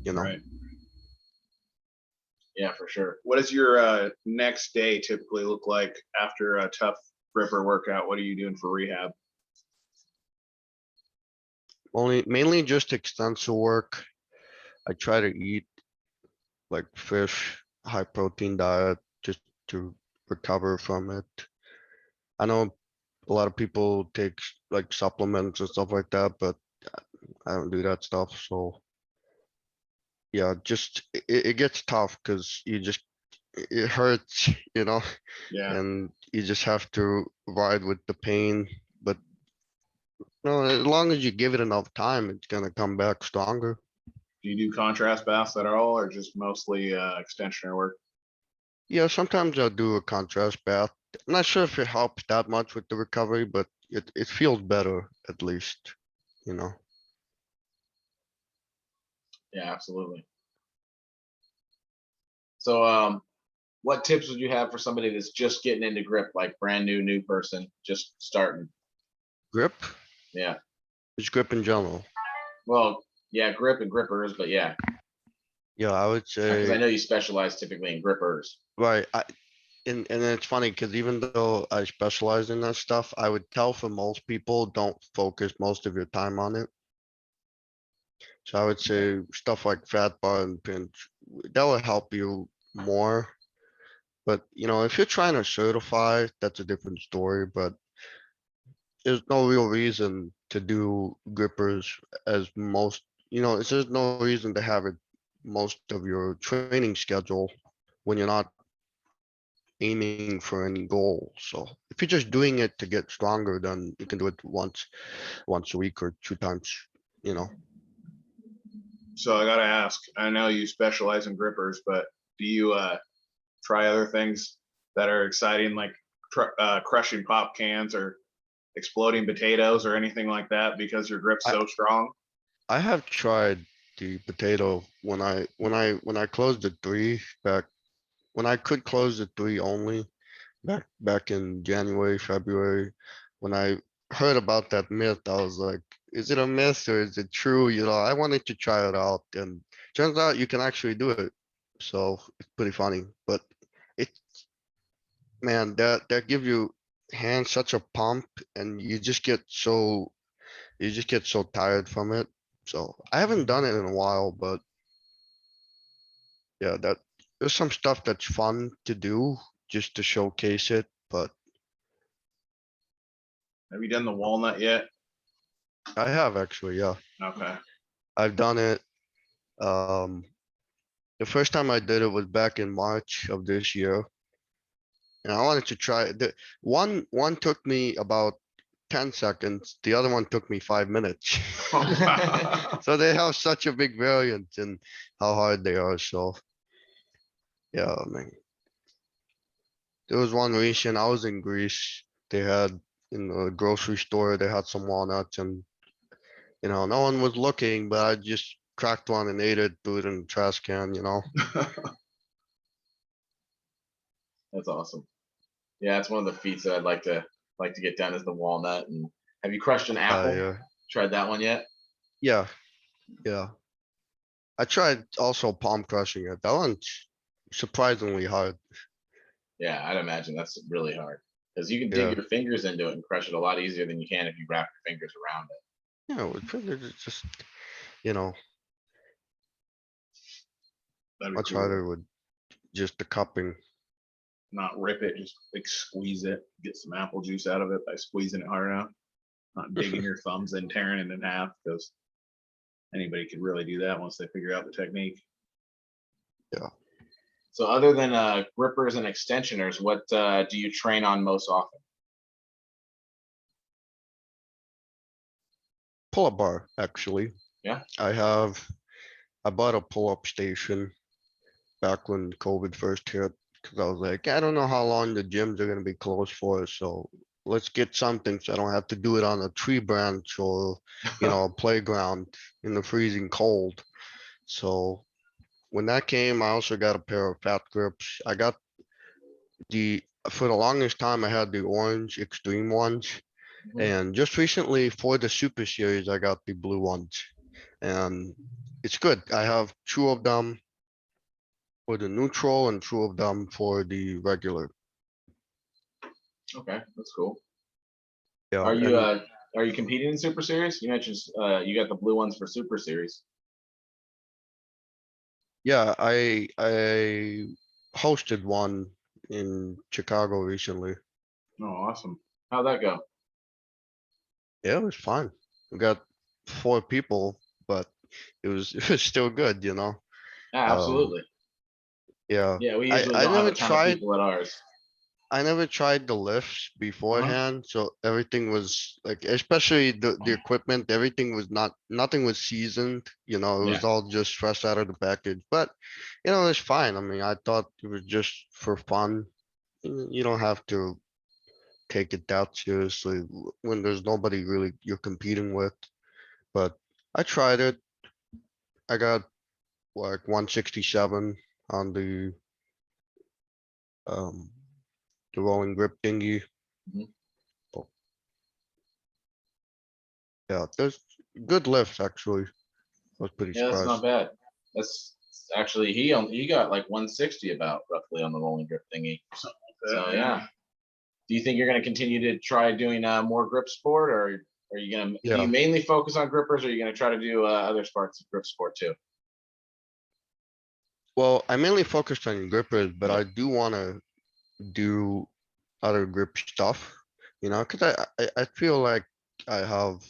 [SPEAKER 1] you know?
[SPEAKER 3] Right.
[SPEAKER 2] Yeah, for sure.
[SPEAKER 3] What does your next day typically look like after a tough gripper workout? What are you doing for rehab?
[SPEAKER 1] Mainly just extensive work. I try to eat like fish, high protein diet, just to recover from it. I know a lot of people take like supplements and stuff like that, but I don't do that stuff. So yeah, just it gets tough because it hurts,
[SPEAKER 3] Yeah.
[SPEAKER 1] and you just have to ride with the pain. But no, as long as you give it enough time, it's gonna come back stronger.
[SPEAKER 3] Do you do contrast baths at all, or just mostly extensioner work?
[SPEAKER 1] Yeah, sometimes I'll do a contrast bath. I'm not sure if it helps that much with the recovery, but it feels better at least, you know.
[SPEAKER 2] Yeah, absolutely. So, what tips would you have for somebody that's just getting into grip, like brand new person, just starting?
[SPEAKER 1] Grip,
[SPEAKER 2] Yeah.
[SPEAKER 1] it's grip in general.
[SPEAKER 2] Well, yeah, grip and grippers, but yeah,
[SPEAKER 1] Yeah, I would
[SPEAKER 2] because I
[SPEAKER 1] say,
[SPEAKER 2] know you specialize typically in grippers.
[SPEAKER 1] right. And it's funny because even though I specialize in that stuff, I would tell for most people, don't focus most of your time on it. So I would say stuff like fat bar and pinch, that will help you more. But if you're trying to certify, that's a different story, but there's no real reason to do grippers as there's no reason to have it most of your training schedule when you're not aiming for any goal. So if you're just doing it to get stronger, then you can do it once a week or 2 times, you know.
[SPEAKER 3] So I gotta ask. I know you specialize in grippers, but do you try other things that are exciting, like crushing pop cans or exploding potatoes or anything like that, because your grip's
[SPEAKER 1] I
[SPEAKER 3] so strong?
[SPEAKER 1] I have tried the potato when I closed the 3 back when I could close the 3 only back in January, February. When I heard about that myth, I was like, is it a myth or is it true? I wanted to try it out, and turns out you can actually do it. So it's pretty funny, but it, man, that give you hands such a pump, and you just get so tired from it. So I haven't done it in a while, but yeah, there's some stuff that's fun to do just to showcase it, but
[SPEAKER 3] Have you done the walnut yet?
[SPEAKER 1] I have actually, yeah.
[SPEAKER 3] Okay.
[SPEAKER 1] I've done it. Um, the first time I did it was back in March of this year. And I wanted to try it. One took me about 10 seconds. The other one took me 5 minutes. So they have such a big variance in how hard they are. So yeah, man. There was one recent, I was in Greece. They had in the grocery store, they had some walnuts, and no one was looking, but I just cracked one and ate it, threw it in the trash can.
[SPEAKER 2] That's awesome. Yeah, it's one of the feats that I'd like to get done is the walnut. And have you crushed an apple?
[SPEAKER 1] Yeah,
[SPEAKER 2] Tried that one yet?
[SPEAKER 1] yeah, yeah. I tried also palm crushing it. That one's surprisingly hard.
[SPEAKER 2] Yeah, I'd imagine that's really hard because you can dig
[SPEAKER 1] Yeah.
[SPEAKER 2] your fingers into it and crush it a lot easier than you can if you wrap your fingers around it.
[SPEAKER 1] With fingers, it's just, you know,
[SPEAKER 3] That'd be
[SPEAKER 1] much
[SPEAKER 3] cool.
[SPEAKER 1] harder with just the cupping.
[SPEAKER 3] Not rip it, just like squeeze it, get some apple juice out of it by squeezing it hard enough. Not digging your thumbs and tearing it in half, because anybody could really do that once they figure out the technique.
[SPEAKER 2] So other than grippers and extensioners, what do you train on most often?
[SPEAKER 1] Pull-up bar, actually.
[SPEAKER 2] Yeah.
[SPEAKER 1] I bought a pull-up station back when COVID first hit, because I was like, I don't know how long the gyms are gonna be closed for, so let's get something so I don't have to do it on a tree branch or, a playground in the freezing cold. So when that came, I also got a pair of fat grips. I got for the longest time, I had the orange extreme ones. And just recently for the Super Series, I got the blue ones. And it's good. I have two of them for the neutral and two of them for the regular.
[SPEAKER 2] Okay, that's cool.
[SPEAKER 1] Yeah,
[SPEAKER 2] Are you competing in Super Series? You mentioned you got the blue ones for Super Series.
[SPEAKER 1] yeah, I hosted one in Chicago recently.
[SPEAKER 3] Oh, awesome.
[SPEAKER 2] How'd that go?
[SPEAKER 1] Yeah, it was fun. We got 4 people, but it was it was still good,
[SPEAKER 2] Yeah,
[SPEAKER 1] Um,
[SPEAKER 2] absolutely.
[SPEAKER 1] yeah.
[SPEAKER 2] Yeah, we
[SPEAKER 1] I
[SPEAKER 2] usually
[SPEAKER 1] I
[SPEAKER 2] don't have
[SPEAKER 1] never
[SPEAKER 2] a ton of
[SPEAKER 1] tried
[SPEAKER 2] people at ours.
[SPEAKER 1] I never tried the lifts beforehand, so everything was like, especially the equipment, everything was nothing was seasoned, it
[SPEAKER 2] Yeah,
[SPEAKER 1] was all just fresh out of the package, but it's fine. I mean, I thought it was just for fun. You don't have to take it that seriously when there's nobody really you're competing with, but I tried it. I got like 167 on um the rolling grip thingy.
[SPEAKER 2] Mhm.
[SPEAKER 1] Oh, yeah, there's good lifts actually. I was pretty
[SPEAKER 2] Yeah, that's not
[SPEAKER 1] surprised.
[SPEAKER 2] bad. That's actually he got like 160 about roughly on the rolling grip thingy. So yeah. Do you think you're going to continue to try doing more grip sport, or are you going to do you
[SPEAKER 1] Yeah.
[SPEAKER 2] mainly focus on grippers, or are you going to try to do other parts of grip sport too?
[SPEAKER 1] Well, I mainly focused on grippers, but
[SPEAKER 2] Yeah.
[SPEAKER 1] I do want to do other grip stuff, because I feel like I have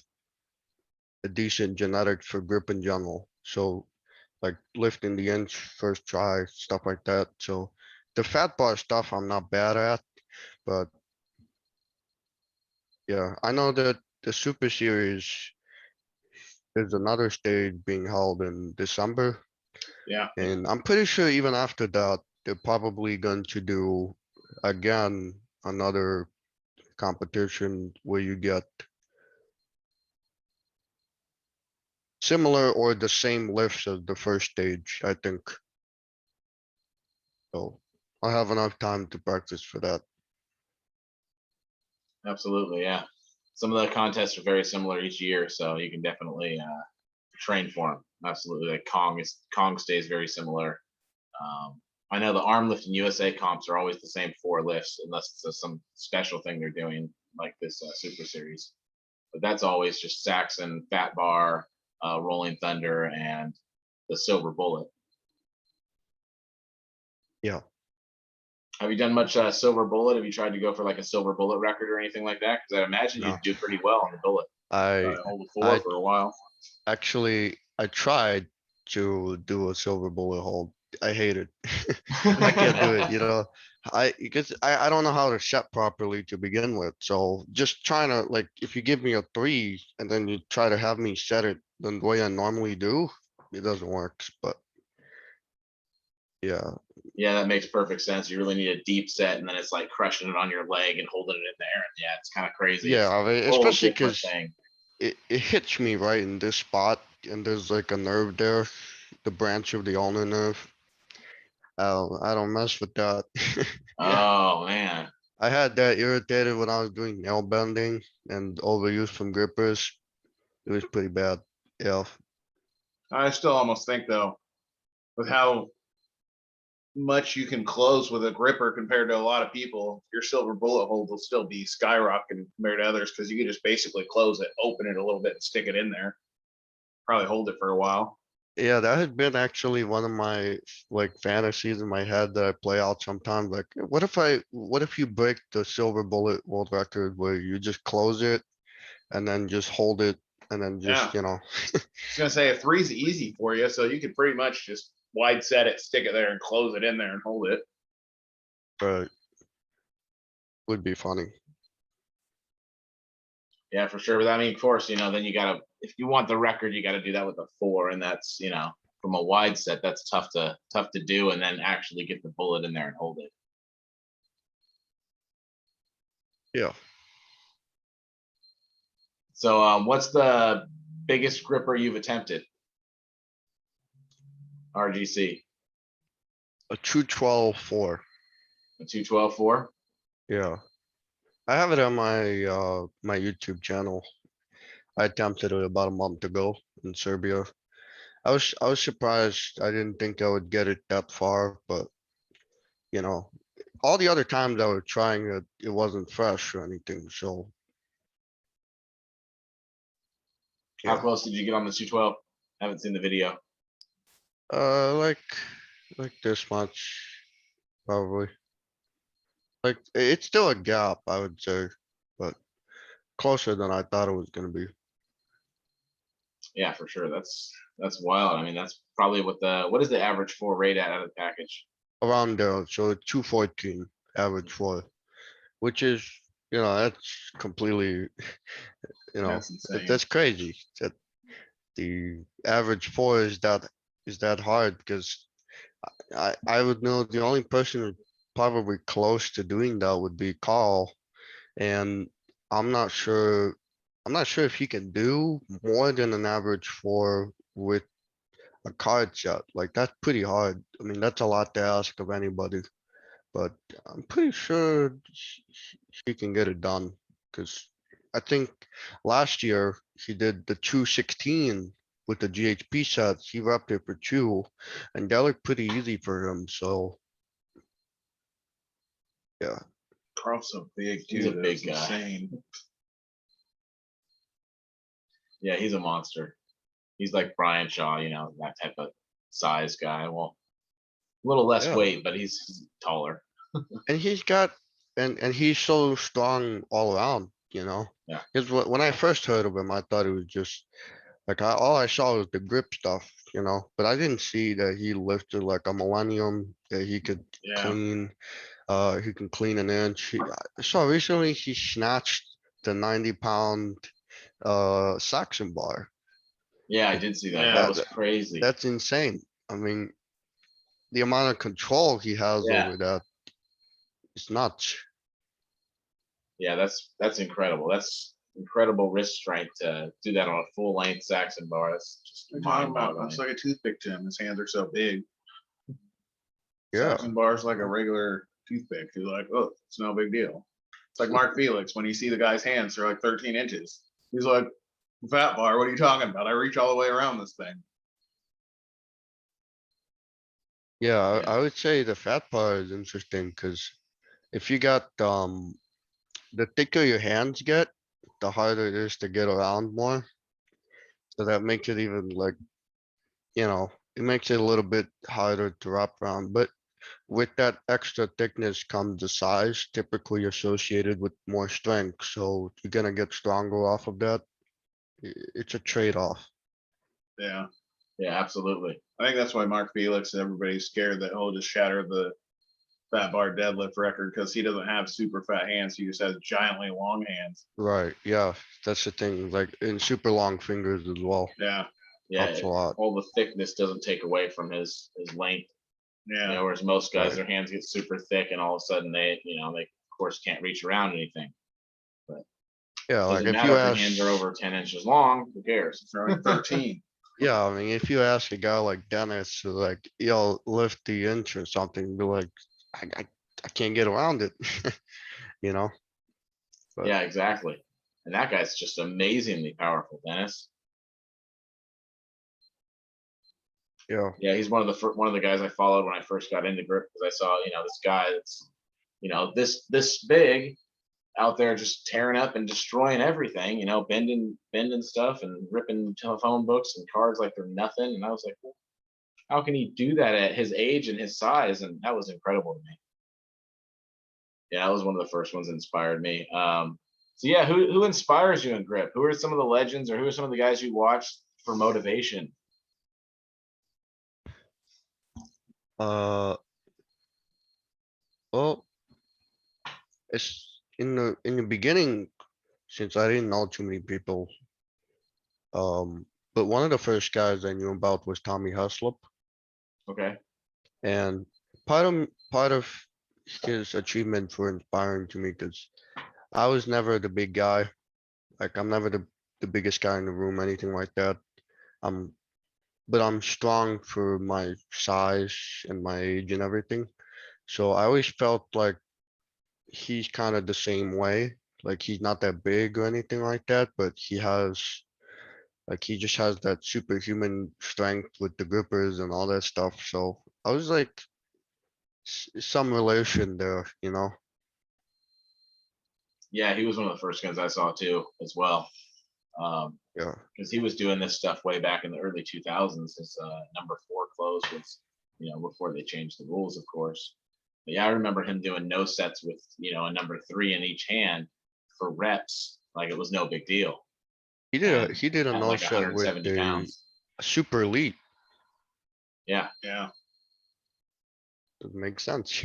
[SPEAKER 1] a decent genetics for grip in general. So like lifting the inch first try, stuff like that. So the fat bar stuff I'm not bad at, but yeah, I know that the Super Series is another stage being held in December.
[SPEAKER 2] Yeah.
[SPEAKER 1] And I'm pretty sure even after that, they're probably going to do again another competition where you get similar or the same lifts as the first stage, I think. So I'll have enough time to practice for that.
[SPEAKER 2] Absolutely, yeah. Some of the contests are very similar each year, so you can definitely train for them. Absolutely, like Kong stays very similar. I know the arm lifting USA comps are always the same 4 lifts, unless it's some special thing they're doing, like this Super Series. But that's always just Saxon, Fat Bar, Rolling Thunder, and the Silver Bullet.
[SPEAKER 1] Yeah.
[SPEAKER 2] Have you done much Silver Bullet? Have you tried to go for like a Silver Bullet record or anything like that? Because I imagine
[SPEAKER 1] No,
[SPEAKER 2] you'd do pretty well on the bullet.
[SPEAKER 1] I
[SPEAKER 2] Hold the 4
[SPEAKER 1] I
[SPEAKER 2] for a while.
[SPEAKER 1] actually I tried to do a silver bullet hold. I hate it. I can't do it, I don't know how to set properly to begin with. So just trying to like if you give me a 3 and then you try to have me set it the way I normally do, it doesn't work. But yeah,
[SPEAKER 2] Yeah, that makes perfect sense. You really need a deep set, and then it's like crushing it on your leg and holding it in there. And yeah, it's kind of crazy.
[SPEAKER 1] yeah,
[SPEAKER 2] It's
[SPEAKER 1] I mean,
[SPEAKER 2] a whole
[SPEAKER 1] especially
[SPEAKER 2] different
[SPEAKER 1] because
[SPEAKER 2] thing.
[SPEAKER 1] it hits me right in this spot and there's like a nerve there, the branch of the ulnar nerve. I don't mess with that. Yeah,
[SPEAKER 2] Oh man.
[SPEAKER 1] I had that irritated when I was doing nail bending and overuse from grippers. It was pretty bad. Yeah,
[SPEAKER 3] I still almost think though, with how much you can close with a gripper compared to a lot of people, your silver bullet hold will still be skyrocketing compared to others because you can just basically close it, open it a little bit, and stick it in there. Probably hold it for a while.
[SPEAKER 1] yeah, that had been actually one of my like fantasies in my head that I play out sometimes. Like, what if you break the silver bullet world record where you just close it and then just hold it and then
[SPEAKER 3] Yeah.
[SPEAKER 1] just,
[SPEAKER 3] I was gonna say a three's easy for you, so you could pretty much just wide set it, stick it there, and close it in there and hold it.
[SPEAKER 1] would be funny.
[SPEAKER 2] Yeah, for sure. But I mean, of course, then you gotta, if you want the record, you gotta do that with a 4, and that's, from a wide set, that's tough to do, and then actually get the bullet in there and hold it.
[SPEAKER 1] Yeah.
[SPEAKER 2] So, what's the biggest gripper you've attempted? RGC.
[SPEAKER 1] A 212-4.
[SPEAKER 2] A 212-4.
[SPEAKER 1] Yeah. I have it on my my YouTube channel. I attempted it about a month ago in Serbia. I was surprised. I didn't think I would get it that far, but all the other times I was trying it, it wasn't fresh or anything. So
[SPEAKER 2] How
[SPEAKER 1] yeah,
[SPEAKER 2] close did you get on the 212? Haven't seen the video.
[SPEAKER 1] like this much probably. Like it's still a gap, I would say, but closer than I thought it was gonna be.
[SPEAKER 2] Yeah, for sure. That's wild. I mean, that's probably what is the average 4 rate out of the package?
[SPEAKER 1] Around there, so 214 average for, which is, that's completely,
[SPEAKER 3] That's insane.
[SPEAKER 1] that's crazy. That the average 4 is that hard because I would know the only person probably close to doing that would be Carl, and I'm not sure. I'm not sure if he can do more than an average 4 with a card set. Like that's pretty hard. I mean, that's a lot to ask of anybody, but I'm pretty sure she can get it done. Cause I think last year he did the 216 with the GHP sets. He repped it for 2 and that looked pretty easy for him. So yeah,
[SPEAKER 3] Carl's so big,
[SPEAKER 2] He's a
[SPEAKER 3] dude.
[SPEAKER 2] big
[SPEAKER 3] That's
[SPEAKER 2] guy.
[SPEAKER 3] insane.
[SPEAKER 2] Yeah, he's a monster. He's like Brian Shaw, that type of size guy. Well, a little less
[SPEAKER 1] Yeah.
[SPEAKER 2] weight, but he's taller.
[SPEAKER 1] and he's got, and he's so strong all around,
[SPEAKER 2] Yeah.
[SPEAKER 1] Cause when I first heard of him, I thought it was just like all I saw was the grip stuff, but I didn't see that he lifted like a millennium, that he could
[SPEAKER 3] Yeah.
[SPEAKER 1] clean, he can clean an inch. I saw recently he snatched the 90-pound Saxon bar.
[SPEAKER 2] Yeah, I did see that.
[SPEAKER 3] Yeah.
[SPEAKER 2] That was crazy.
[SPEAKER 1] That's insane. I mean, the amount of control he has
[SPEAKER 2] Yeah.
[SPEAKER 1] over that is nuts.
[SPEAKER 2] Yeah, that's incredible. That's incredible wrist strength to do that on a full length Saxon bar. That's just
[SPEAKER 3] You're talking about,
[SPEAKER 2] mind-boggling.
[SPEAKER 3] that's like a toothpick to him. His hands are so big.
[SPEAKER 1] Yeah,
[SPEAKER 3] Saxon bar's like a regular toothpick. You're like, oh, it's no big deal. It's like Mark Felix when you see the guy's hands, they're like 13 inches. He's like, fat bar, what are you talking about? I reach all the way around this thing.
[SPEAKER 1] yeah,
[SPEAKER 2] Yeah.
[SPEAKER 1] I would say the fat part is interesting because if you got the thicker your hands get, the harder it is to get around more. So that makes it even like, it makes it a little bit harder to wrap around. But with that extra thickness comes the size typically associated with more strength. So you're gonna get stronger off of that. It's a trade-off.
[SPEAKER 3] Yeah.
[SPEAKER 2] Yeah, absolutely.
[SPEAKER 3] I think that's why Mark Felix, everybody's scared that he'll just shatter the fat bar deadlift record because he doesn't have super fat hands. He just has giantly long hands.
[SPEAKER 1] Right, yeah, that's the thing, like in super long fingers as well.
[SPEAKER 3] Yeah.
[SPEAKER 2] Yeah,
[SPEAKER 1] Helps a lot.
[SPEAKER 2] all the thickness doesn't take away from his length.
[SPEAKER 3] Yeah.
[SPEAKER 2] Whereas most guys,
[SPEAKER 1] Right.
[SPEAKER 2] their hands get super thick, and all of a sudden they of course can't reach around anything.
[SPEAKER 1] Yeah, like
[SPEAKER 2] Doesn't
[SPEAKER 1] if
[SPEAKER 2] matter
[SPEAKER 1] you
[SPEAKER 2] if your
[SPEAKER 1] ask,
[SPEAKER 2] hands are over 10 inches long. Who cares?
[SPEAKER 3] Throwing 13.
[SPEAKER 1] yeah, I mean, if you ask a guy like Dennis to like, lift the inch or something, be like, I can't get around it, you know? But-
[SPEAKER 2] Yeah, exactly. And that guy's just amazingly powerful, Dennis.
[SPEAKER 1] Yeah,
[SPEAKER 2] Yeah, he's one of the guys I followed when I first got into grip because I saw this guy that's this big out there just tearing up and destroying everything, bending stuff and ripping telephone books and cards like they're nothing. And I was like, well, how can he do that at his age and his size? And that was incredible to me. Yeah, that was one of the first ones that inspired me. So yeah, who inspires you in grip? Who are some of the legends, or who are some of the guys you watch for motivation?
[SPEAKER 1] Uh, well, it's in the beginning, since I didn't know too many people. But one of the first guys I knew about was Tommy Haslip,
[SPEAKER 2] Okay.
[SPEAKER 1] and part of his achievement for inspiring to me, because I was never the big guy. Like I'm never the biggest guy in the room, anything like that. I'm, but I'm strong for my size and my age and everything. So I always felt like he's kind of the same way. Like he's not that big or anything like that, but he just has that superhuman strength with the grippers and all that stuff. So I was like some relation there, you know?
[SPEAKER 2] Yeah, he was one of the first guys I saw too, as well.
[SPEAKER 1] Yeah.
[SPEAKER 2] Because he was doing this stuff way back in the early 2000s. His number 4 close was, before they changed the rules, of course. But yeah, I remember him doing no sets with, a number 3 in each hand for reps, like it was no big deal. And
[SPEAKER 1] He did a
[SPEAKER 2] at
[SPEAKER 1] no
[SPEAKER 2] like
[SPEAKER 1] set with
[SPEAKER 2] 170
[SPEAKER 1] a
[SPEAKER 2] pounds.
[SPEAKER 1] super elite.
[SPEAKER 2] Yeah.
[SPEAKER 3] Yeah.
[SPEAKER 1] It makes sense.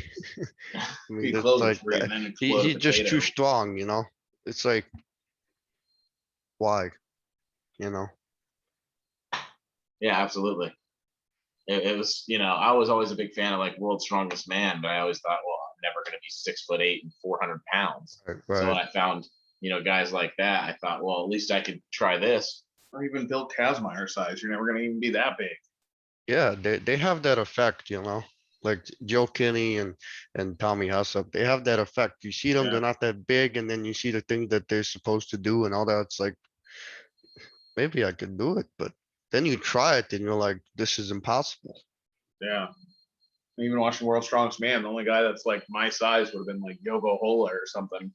[SPEAKER 1] I mean,
[SPEAKER 3] He
[SPEAKER 1] that's
[SPEAKER 3] closed with
[SPEAKER 1] like
[SPEAKER 3] 3 and then
[SPEAKER 1] he's
[SPEAKER 3] explode a
[SPEAKER 1] just too
[SPEAKER 3] potato.
[SPEAKER 1] strong, you know? It's like, why? You know?
[SPEAKER 2] Yeah, absolutely. It was, I was always a big fan of like World's Strongest Man, but I always thought, well, I'm never going to be 6'8" and 400 pounds.
[SPEAKER 1] Right,
[SPEAKER 2] So when
[SPEAKER 1] right.
[SPEAKER 2] I found, guys like that, I thought, well, at least I could try this.
[SPEAKER 3] Or even Bill Kazmaier size. You're never gonna even be that big.
[SPEAKER 1] Yeah, they have that effect, you know? Like Joe Kinney and Tommy Haslip, they have that effect. You see them,
[SPEAKER 3] Yeah.
[SPEAKER 1] they're not that big, and then you see the things that they're supposed to do and all that. It's like, maybe I could do it, but then you try it and you're like, this is impossible.
[SPEAKER 3] Yeah. Even watching World's Strongest Man, the only guy that's like my size would have been like Yogo Hola or something.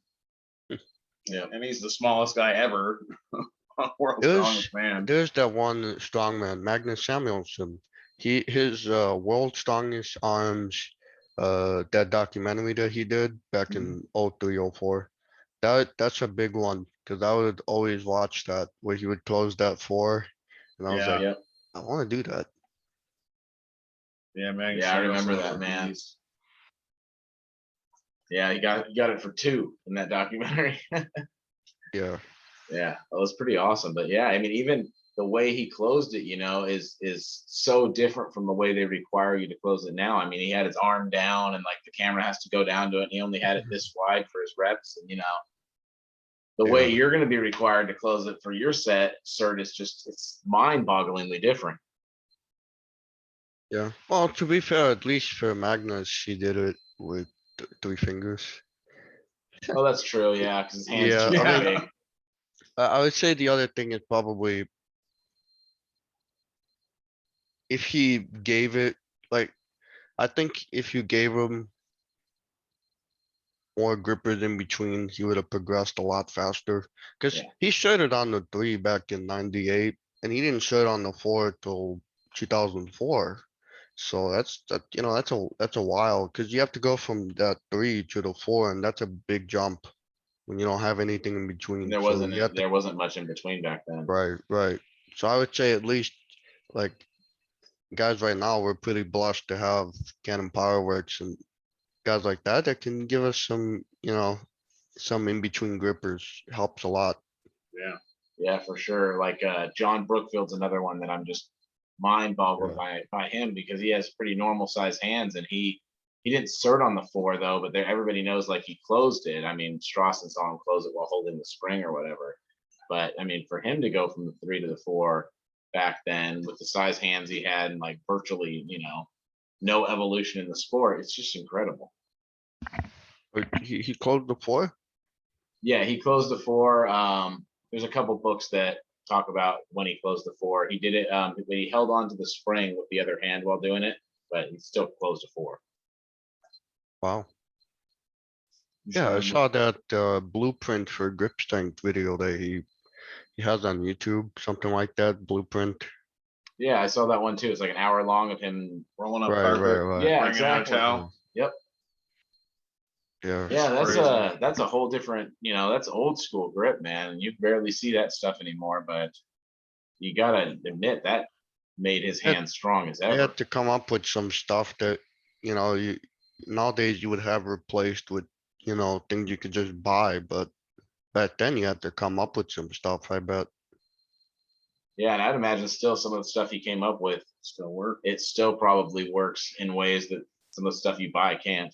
[SPEAKER 2] Yeah.
[SPEAKER 3] And he's the smallest guy ever. World's Strongest Man.
[SPEAKER 1] There's that one strongman, Magnus Samuelson. His world strongest arms, that documentary that he did back in 03, 04. That's a big one because I would always watch that where he would close that 4, and I was
[SPEAKER 3] Yeah.
[SPEAKER 1] like,
[SPEAKER 2] Yeah.
[SPEAKER 1] I want to do that.
[SPEAKER 3] Yeah, man.
[SPEAKER 2] Yeah, I remember that, man. Yeah, he got it for 2 in that documentary.
[SPEAKER 1] Yeah,
[SPEAKER 2] Yeah, that was pretty awesome. But yeah, I mean, even the way he closed it, is so different from the way they require you to close it now. I mean, he had his arm down and like the camera has to go down to it, and he only had it this wide for his reps. And the way
[SPEAKER 1] yeah,
[SPEAKER 2] you're going to be required to close it for your set, cert, is just it's mind-bogglingly different.
[SPEAKER 1] yeah. Well, to be fair, at least for Magnus, he did it with 3 fingers.
[SPEAKER 2] Oh, that's true. Yeah, because his hands
[SPEAKER 1] Yeah,
[SPEAKER 2] too
[SPEAKER 1] I mean,
[SPEAKER 2] big.
[SPEAKER 1] I would say the other thing is probably if he gave it like I think if you gave him more grippers in between, he would have progressed a lot faster. Cause
[SPEAKER 2] Yeah.
[SPEAKER 1] he shirted on the 3 back in 98 and he didn't shirt on the 4 till 2004. So that's a while because you have to go from that 3 to the 4 and that's a big jump when you don't have anything in
[SPEAKER 2] And
[SPEAKER 1] between.
[SPEAKER 2] there
[SPEAKER 1] So
[SPEAKER 2] wasn't
[SPEAKER 1] you have to,
[SPEAKER 2] there wasn't much in between back then.
[SPEAKER 1] right, right. So I would say at least like guys right now, we're pretty blessed to have Canon Powerworks and guys like that that can give us some, some in between grippers helps a lot.
[SPEAKER 3] Yeah.
[SPEAKER 2] Yeah, for sure. Like John Brookfield's another one that I'm just mind boggled
[SPEAKER 1] Yeah.
[SPEAKER 2] by him because he has pretty normal sized hands and he didn't cert on the 4 though, but everybody knows like he closed it. I mean, Strawson saw him close it while holding the spring or whatever. But I mean, for him to go from the 3 to the 4 back then with the size hands he had and like virtually, no evolution in the sport, it's just incredible.
[SPEAKER 1] But he closed the 4?
[SPEAKER 2] Yeah, he closed the 4. There's a couple books that talk about when he closed the 4. He did it, but he held on to the spring with the other hand while doing it, but he still closed a 4.
[SPEAKER 1] Wow. Yeah, I saw that blueprint for grip strength video that he has on YouTube, something like that, blueprint.
[SPEAKER 2] Yeah, I saw that one too. It's like an hour long of him
[SPEAKER 3] rolling up
[SPEAKER 1] Right,
[SPEAKER 3] carpet.
[SPEAKER 1] right, right.
[SPEAKER 2] Yeah,
[SPEAKER 3] bringing out
[SPEAKER 2] exactly.
[SPEAKER 3] towel.
[SPEAKER 2] Yep.
[SPEAKER 1] Yeah.
[SPEAKER 2] Yeah,
[SPEAKER 3] Crazy.
[SPEAKER 2] that's a whole different, that's old school grip, man. You barely see that stuff anymore, but you gotta admit that made his
[SPEAKER 1] Had,
[SPEAKER 2] hand strong as
[SPEAKER 1] they
[SPEAKER 2] ever.
[SPEAKER 1] had to come up with some stuff that, you nowadays you would have replaced with, things you could just buy, but back then you had to come up with some stuff, I bet.
[SPEAKER 2] Yeah, and I'd imagine still some of the stuff he came up with,
[SPEAKER 3] Still work.
[SPEAKER 2] it still probably works in ways that some of the stuff you buy can't.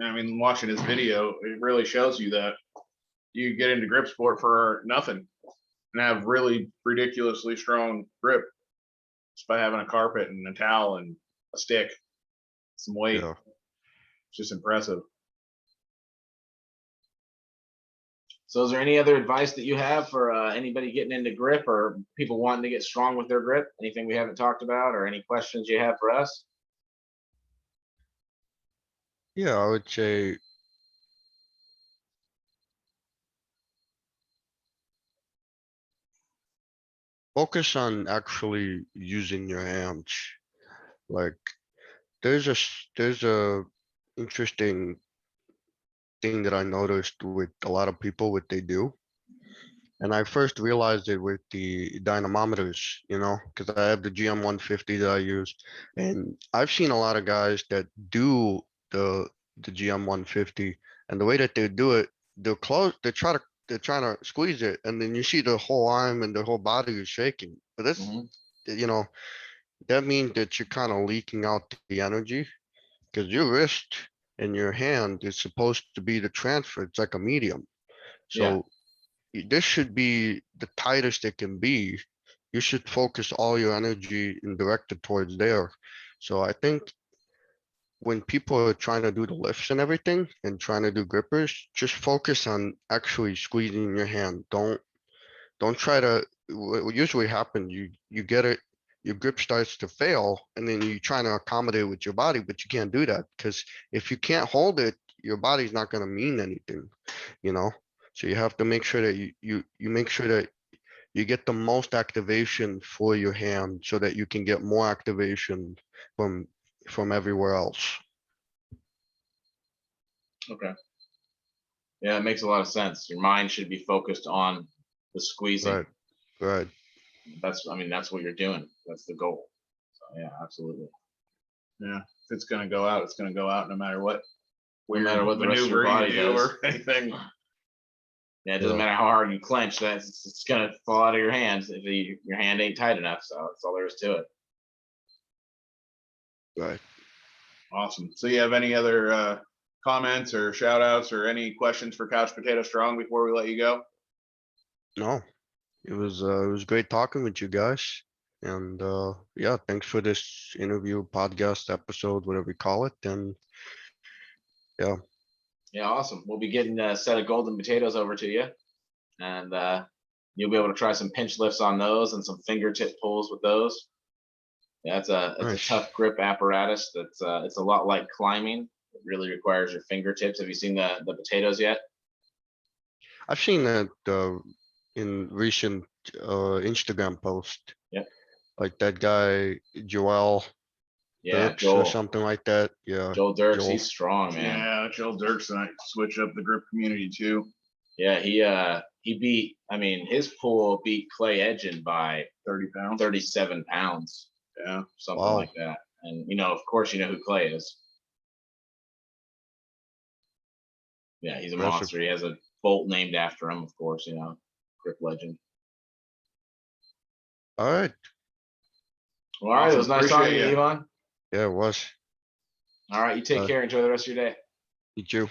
[SPEAKER 3] I mean, watching his video, it really shows you that you get into grip sport for nothing and have really ridiculously strong grip just by having a carpet and a towel and a stick, some weight.
[SPEAKER 1] Yeah.
[SPEAKER 3] It's just impressive.
[SPEAKER 2] So is there any other advice that you have for anybody getting into grip or people wanting to get strong with their grip? Anything we haven't talked about or any questions you have for us?
[SPEAKER 1] Yeah, I would say focus on actually using your hands. Like there's a interesting thing that I noticed with a lot of people, what they do. And I first realized it with the dynamometers, because I have the GM 150 that I use. And I've seen a lot of guys that do the GM 150, and the way that they do it, they're trying to squeeze it, and then you see the whole arm and the whole body is shaking. But that's,
[SPEAKER 2] Mhm.
[SPEAKER 1] you know, that means that you're kind of leaking out the energy, because your wrist and your hand is supposed to be the transfer. It's like a medium.
[SPEAKER 2] Yeah.
[SPEAKER 1] So this should be the tightest it can be. You should focus all your energy and direct it towards there. So I think when people are trying to do the lifts and everything and trying to do grippers, just focus on actually squeezing your hand. Don't try to. What usually happens, you get it, your grip starts to fail, and then you trying to accommodate with your body, but you can't do that because if you can't hold it, your body's not going to mean anything, you know. So you have to make sure that you make sure that you get the most activation for your hand so that you can get more activation from from everywhere else.
[SPEAKER 2] Okay. Yeah, it makes a lot of sense. Your mind should be focused on the squeezing.
[SPEAKER 1] Right, right.
[SPEAKER 2] That's what you're doing. That's the goal. So yeah, absolutely.
[SPEAKER 3] Yeah. If it's going to go out, it's going to go out no matter what.
[SPEAKER 2] No matter what the rest of your
[SPEAKER 3] maneuver
[SPEAKER 2] body
[SPEAKER 3] you do
[SPEAKER 2] does.
[SPEAKER 3] or anything.
[SPEAKER 2] Yeah, it doesn't
[SPEAKER 1] Yeah,
[SPEAKER 2] matter how hard you clench. It's gonna fall out of your hands if your hand ain't tight enough. So that's all there is to it.
[SPEAKER 1] right.
[SPEAKER 3] Awesome. So you have any other comments or shout outs or any questions for Couch Potato Strong before we let you go?
[SPEAKER 1] No, it was great talking with you guys. And yeah, thanks for this interview, podcast, episode, whatever you call it. And yeah,
[SPEAKER 2] Yeah, awesome. We'll be getting a set of golden potatoes over to you, and you'll be able to try some pinch lifts on those and some fingertip pulls with those. Yeah, it's a
[SPEAKER 1] nice.
[SPEAKER 2] tough grip apparatus. That's it's a lot like climbing. It really requires your fingertips. Have you seen the potatoes yet?
[SPEAKER 1] I've seen that in recent Instagram post,
[SPEAKER 2] Yep.
[SPEAKER 1] like that guy Joel
[SPEAKER 2] Yeah,
[SPEAKER 1] Dirks or
[SPEAKER 2] Joel.
[SPEAKER 1] something like that. Yeah,
[SPEAKER 2] Joel Dirks,
[SPEAKER 1] Joel.
[SPEAKER 2] he's strong, man.
[SPEAKER 3] Yeah, Joel Dirks and I switch up the grip community too.
[SPEAKER 2] Yeah, he beat. I mean, his pull beat Clay Edgin by
[SPEAKER 3] 30 pounds.
[SPEAKER 2] 37 pounds,
[SPEAKER 3] Yeah.
[SPEAKER 2] something
[SPEAKER 1] Wow,
[SPEAKER 2] like that. And of course, you know who Clay is. Yeah, he's a
[SPEAKER 1] impressive.
[SPEAKER 2] monster. He has a bolt named after him, of course. Grip legend.
[SPEAKER 1] All right.
[SPEAKER 2] Well, all right, it was
[SPEAKER 3] Awesome.
[SPEAKER 2] nice talking to
[SPEAKER 3] Appreciate
[SPEAKER 2] you,
[SPEAKER 3] ya.
[SPEAKER 2] Ivan.
[SPEAKER 1] Yeah, it was.
[SPEAKER 2] All right, you take care. Enjoy the rest of your day.
[SPEAKER 1] You too.